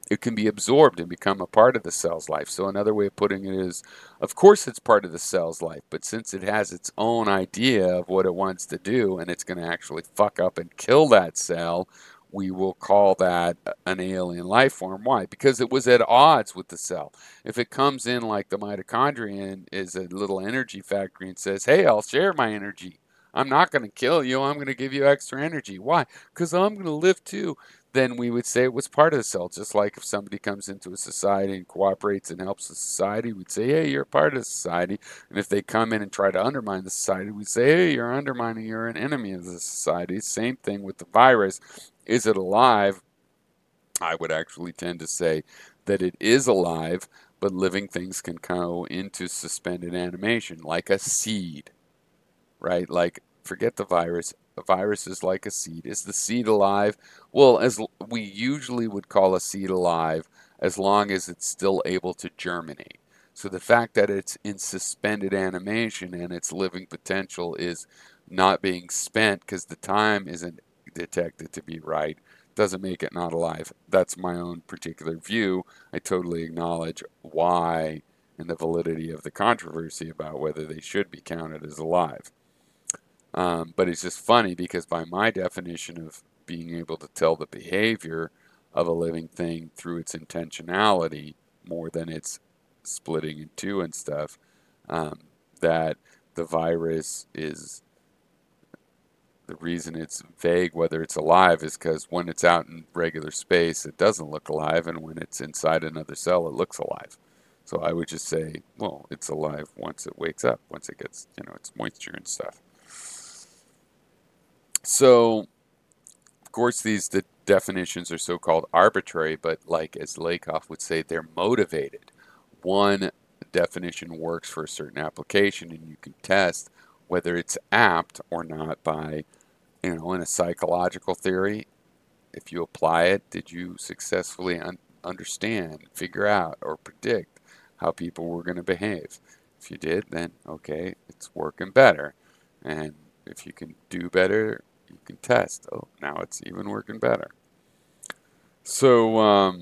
It can be absorbed and become a part of the cell's life. So another way of putting it is, of course it's part of the cell's life, but since it has its own idea of what it wants to do, and it's going to actually fuck up and kill that cell, we will call that an alien life form. Why? Because it was at odds with the cell. If it comes in like the mitochondria and is a little energy factory and says, hey, I'll share my energy. I'm not going to kill you. I'm going to give you extra energy. Why? Because I'm going to live too. Then we would say it was part of the cell. Just like if somebody comes into a society and cooperates and helps the society, we'd say, hey, you're a part of the society. And if they come in and try to undermine the society, we'd say, hey, you're undermining, you're an enemy of the society. Same thing with the virus. Is it alive? I would actually tend to say that it is alive, but living things can go into suspended animation, like a seed, right? Like, forget the virus. A virus is like a seed. Is the seed alive? Well, as we usually would call a seed alive, as long as it's still able to germinate. So the fact that it's in suspended animation and its living potential is not being spent because the time isn't detected to be right doesn't make it not alive. That's my own particular view. I totally acknowledge why and the validity of the controversy about whether they should be counted as alive. But it's just funny because by my definition of being able to tell the behavior of a living thing through its intentionality more than its splitting in two and stuff, that the virus is the reason it's vague whether it's alive is because when it's out in regular space, it doesn't look alive, and when it's inside another cell, it looks alive. So I would just say, well, it's alive once it wakes up, once it gets, its moisture and stuff. So, of course, the definitions are so-called arbitrary, but like as Lakoff would say, they're motivated. One definition works for a certain application, and you can test whether it's apt or not by, in a psychological theory, if you apply it, did you successfully understand, figure out, or predict how people were going to behave? If you did, then okay, it's working better. And if you can do better, you can test. Oh, now it's even working better. So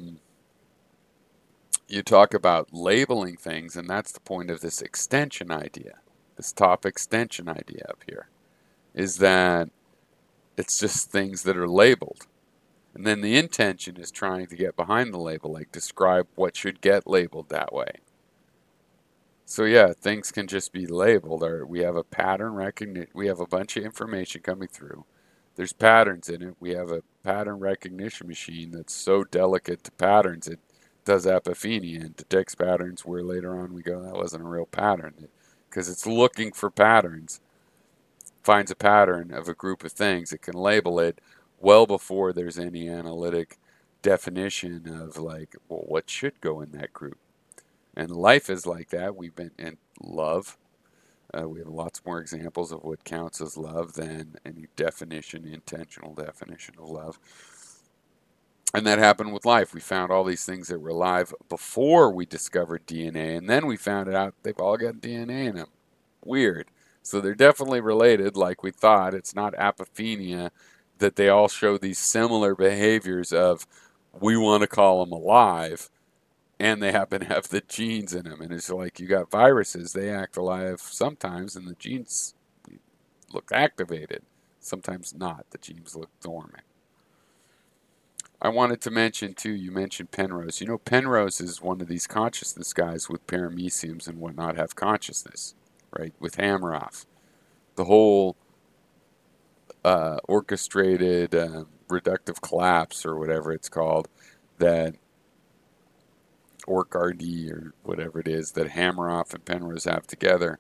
you talk about labeling things, and that's the point of this extension idea, this top extension idea up here, is that it's just things that are labeled. And then the intention is trying to get behind the label, like describe what should get labeled that way. So yeah, things can just be labeled. Or we have a pattern recognition. We have a bunch of information coming through. There's patterns in it. We have a pattern recognition machine that's so delicate to patterns it does apophenia and detects patterns where later on we go, that wasn't a real pattern, because it's looking for patterns, finds a pattern of a group of things, it can label it well before there's any analytic definition of like, well, what should go in that group. And life is like that. We've been in love. We have lots more examples of what counts as love than any definition, intentional definition of love. And that happened with life. We found all these things that were alive before we discovered DNA, and then we found out they've all got DNA in them. Weird. So they're definitely related, like we thought. It's not apophenia that they all show these similar behaviors of, we want to call them alive, and they happen to have the genes in them. And it's like you got viruses, they act alive sometimes, and the genes look activated. Sometimes not. The genes look dormant. I wanted to mention, too, you mentioned Penrose. Penrose is one of these consciousness guys with parameciums and whatnot have consciousness, right, with Hameroff. The whole orchestrated reductive collapse, or whatever it's called, that ORC-RD or whatever it is that Hameroff and Penrose have together.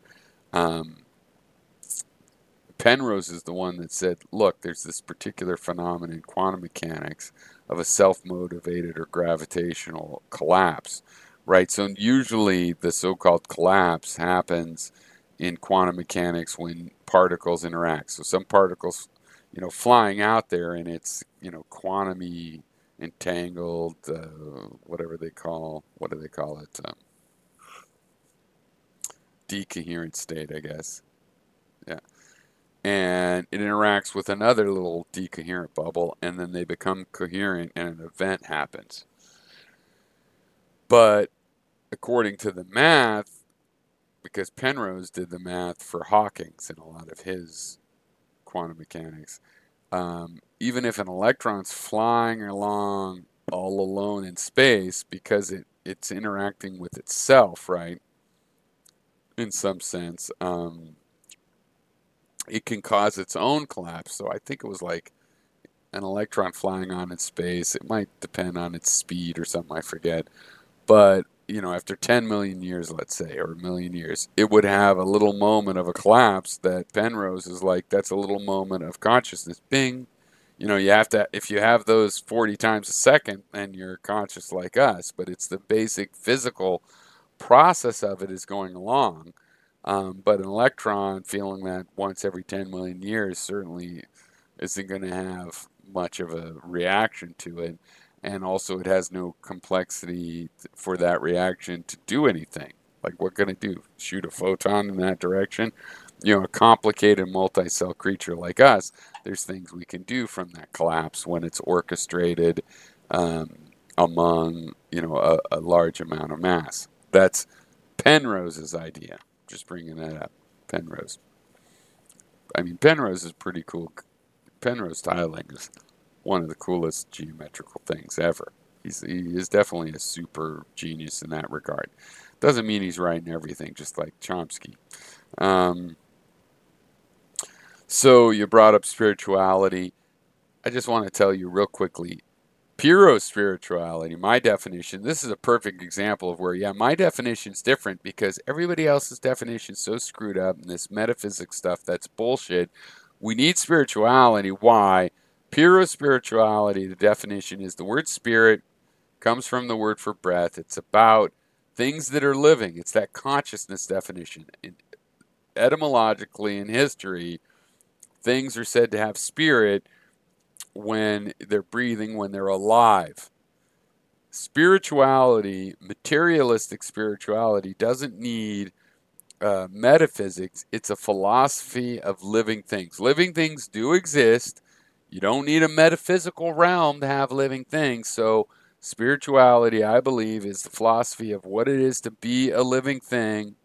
Penrose is the one that said, look, there's this particular phenomenon in quantum mechanics of a self-motivated or gravitational collapse, right? So usually the so-called collapse happens in quantum mechanics when particles interact. So some particles, flying out there, and it's, quantum-y entangled, what do they call it? Decoherent state, I guess. Yeah. And it interacts with another little decoherent bubble, and then they become coherent, and an event happens. But according to the math, because Penrose did the math for Hawking's in a lot of his quantum mechanics, even if an electron's flying along all alone in space, because it's interacting with itself, right, in some sense, it can cause its own collapse. So I think it was like an electron flying on in space. It might depend on its speed or something, I forget. But, after 10 million years, let's say, or a million years, it would have a little moment of a collapse that Penrose is like, that's a little moment of consciousness. Bing. You have to, if you have those 40 times a second, then you're conscious like us. But it's the basic physical process of it is going along. But an electron feeling that once every 10 million years certainly isn't going to have much of a reaction to it. And also it has no complexity for that reaction to do anything. Like, what can it do? Shoot a photon in that direction? a complicated multi-cell creature like us, there's things we can do from that collapse when it's orchestrated among, a large amount of mass. That's Penrose's idea. Just bringing that up. Penrose. I mean, Penrose is pretty cool. Penrose tiling is one of the coolest geometrical things ever. He is definitely a super genius in that regard. Doesn't mean he's right in everything, just like Chomsky. So you brought up spirituality. I just want to tell you real quickly, pyrrho spirituality, my definition, this is a perfect example of where, yeah, my definition's different because everybody else's definition's so screwed up, and this metaphysics stuff, that's bullshit. We need spirituality. Why? Pyrrho spirituality, the definition is the word spirit comes from the word for breath. It's about things that are living. It's that consciousness definition. Etymologically in history, things are said to have spirit when they're breathing, when they're alive. Spirituality, materialistic spirituality, doesn't need metaphysics. It's a philosophy of living things. Living things do exist. You don't need a metaphysical realm to have living things. So spirituality, I believe, is the philosophy of what it is to be a living thing.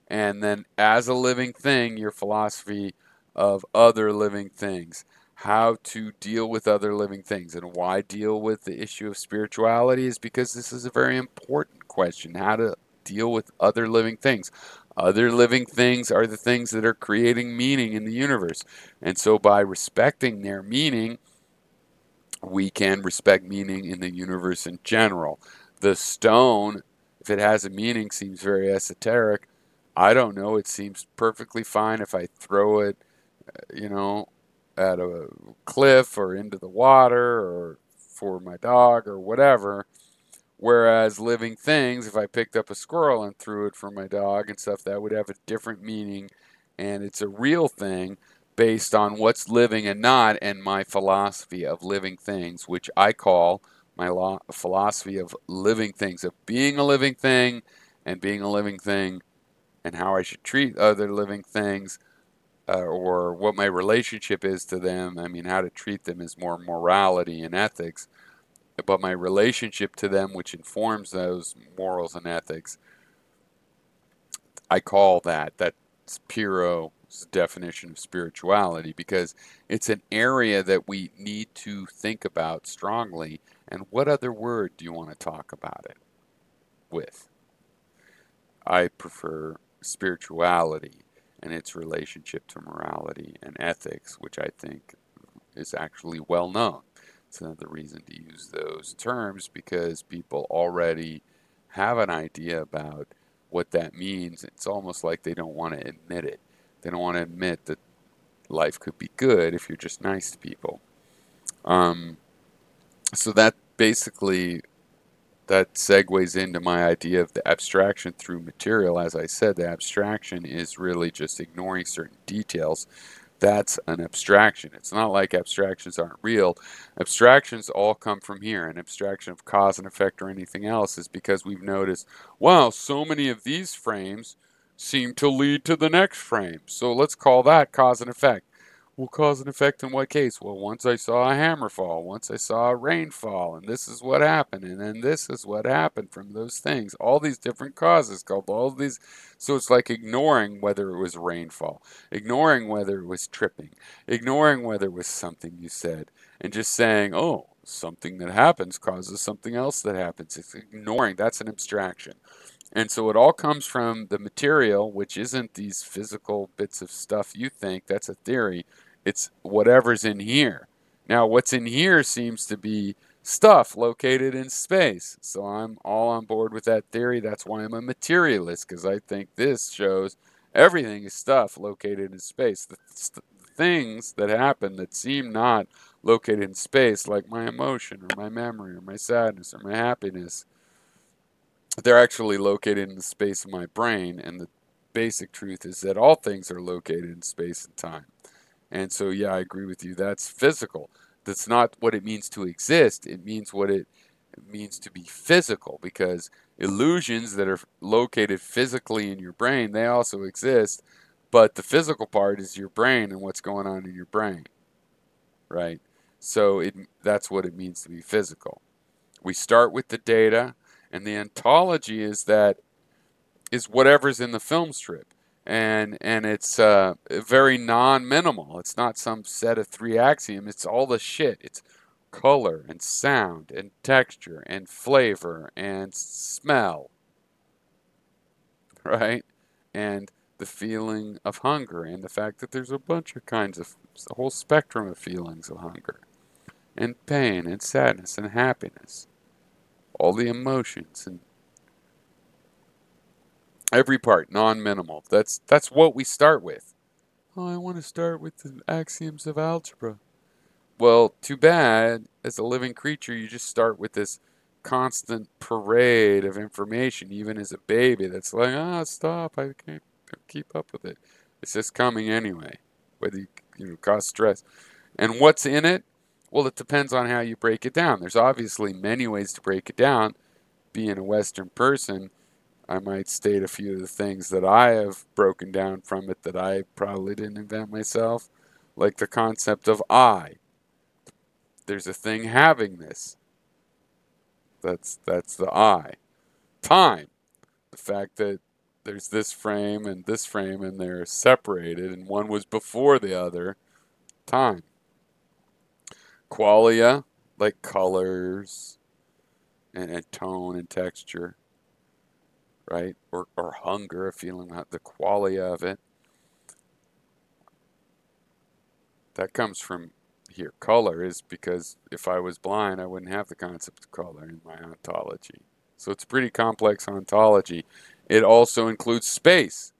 And then as a living thing, your philosophy of other living things. How to deal with other living things. And why deal with the issue of spirituality is because this is a very important question. How to deal with other living things. Other living things are the things that are creating meaning in the universe. And so by respecting their meaning, we can respect meaning in the universe in general. The stone, if it has a meaning, seems very esoteric. I don't know. It seems perfectly fine if I throw it, at a cliff or into the water or for my dog or whatever. Whereas living things, if I picked up a squirrel and threw it for my dog and stuff, that would have a different meaning. And it's a real thing based on what's living and not, and my philosophy of living things, which I call my philosophy of living things, of being a living thing and being a living thing, and how I should treat other living things, or what my relationship is to them. I mean, how to treat them is more morality and ethics, but my relationship to them, which informs those morals and ethics, I call that's Pyrrho's definition of spirituality, because it's an area that we need to think about strongly. And what other word do you want to talk about it with? I prefer spirituality and its relationship to morality and ethics, which I think is actually well known. It's another reason to use those terms, because people already have an idea about what that means. It's almost like they don't want to admit it. They don't want to admit that life could be good if you're just nice to people. So that basically, that segues into my idea of the abstraction through material. As I said, the abstraction is really just ignoring certain details. That's an abstraction. It's not like abstractions aren't real. Abstractions all come from here. An abstraction of cause and effect or anything else is because we've noticed, wow, so many of these frames seem to lead to the next frame. So let's call that cause and effect. Well, cause and effect in what case? Well, once I saw a hammer fall, once I saw a rain fall, and this is what happened, and then this is what happened from those things. All these different causes called all these. So it's like ignoring whether it was rainfall, ignoring whether it was tripping, ignoring whether it was something you said, and just saying, oh, something that happens causes something else that happens. It's ignoring. That's an abstraction. And so it all comes from the material, which isn't these physical bits of stuff you think. That's a theory. It's whatever's in here. Now, what's in here seems to be stuff located in space. So I'm all on board with that theory. That's why I'm a materialist, because I think this shows everything is stuff located in space. The things that happen that seem not located in space, like my emotion or my memory or my sadness or my happiness, they're actually located in the space of my brain, and the basic truth is that all things are located in space and time. And so, yeah, I agree with you. That's physical. That's not what it means to exist. It means what it means to be physical, because illusions that are located physically in your brain, they also exist, But the physical part is your brain and what's going on in your brain, right? So that's what it means to be physical. We start with the data, and the ontology is whatever's in the film strip, and it's very non-minimal. It's not some set of 3 axioms. It's all the shit. It's color and sound and texture and flavor and smell, right? And the feeling of hunger and the fact that there's a bunch of kinds of a whole spectrum of feelings of hunger and pain and sadness and happiness, all the emotions and every part non-minimal. That's what we start with. Oh, I want to start with the axioms of algebra. Well, too bad. As a living creature, you just start with this constant parade of information, even as a baby. That's like, stop! I can't keep up with it. It's just coming anyway, whether you cause stress. And what's in it? Well, it depends on how you break it down. There's obviously many ways to break it down. Being a Western person, I might state a few of the things that I have broken down from it that I probably didn't invent myself, like the concept of I. There's a thing having this. That's the I. Time. The fact that there's this frame and they're separated and one was before the other. Time. Qualia, like colors and tone and texture, right? Or hunger, feeling the qualia of it. That comes from here. Color is because if I was blind, I wouldn't have the concept of color in my ontology. So it's a pretty complex ontology. It also includes space.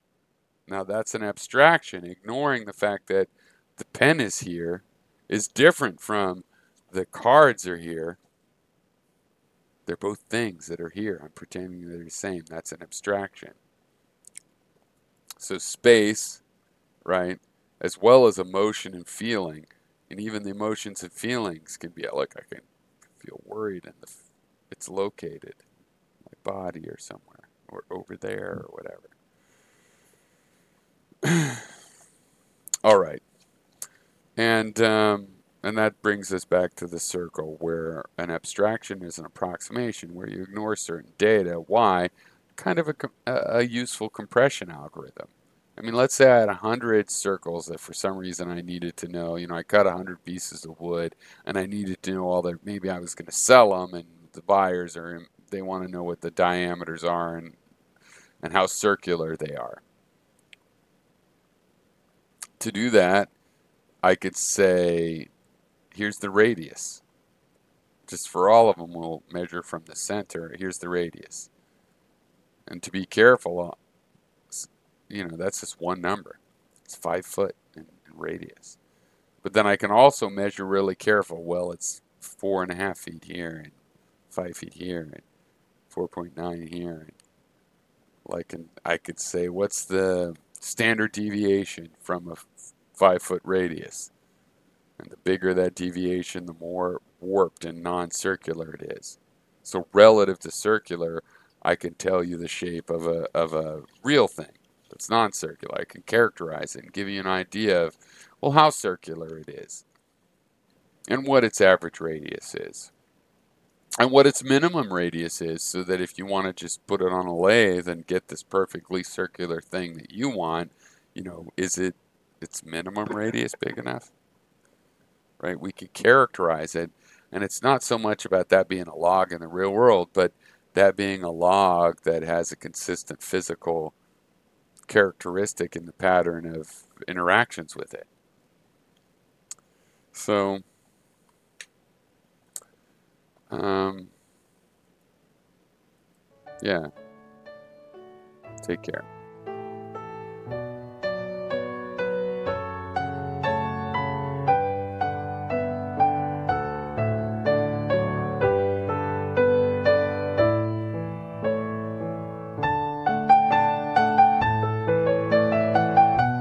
Now that's an abstraction, ignoring the fact that the pen is here is different from the cards are here. They're both things that are here. I'm pretending they're the same. That's an abstraction. So space, right, as well as emotion and feeling, and even the emotions and feelings can be like I can feel worried and it's located in my body or somewhere or over there or whatever. All right, and that brings us back to the circle where an abstraction is an approximation where you ignore certain data. Why? Kind of a useful compression algorithm. I mean, let's say I had 100 circles that for some reason I needed to know. I cut 100 pieces of wood and I needed to know all that. Maybe I was going to sell them, and the buyers they want to know what the diameters are and how circular they are. To do that, I could say, here's the radius. Just for all of them, we'll measure from the center. Here's the radius. And to be careful, that's just one number. It's 5 foot in radius. But then I can also measure really careful. Well, it's 4.5 feet here and 5 feet here and 4.9 here. And I could say, what's the standard deviation from a 5 foot radius? And the bigger that deviation, the more warped and non-circular it is. So relative to circular, I can tell you the shape of a real thing that's non-circular. I can characterize it and give you an idea of, well, how circular it is and what its average radius is and what its minimum radius is, so that if you want to just put it on a lathe and get this perfectly circular thing that you want, is its minimum radius big enough? Right? We could characterize it, and it's not so much about that being a log in the real world, but that being a log that has a consistent physical characteristic in the pattern of interactions with it. So, yeah, take care.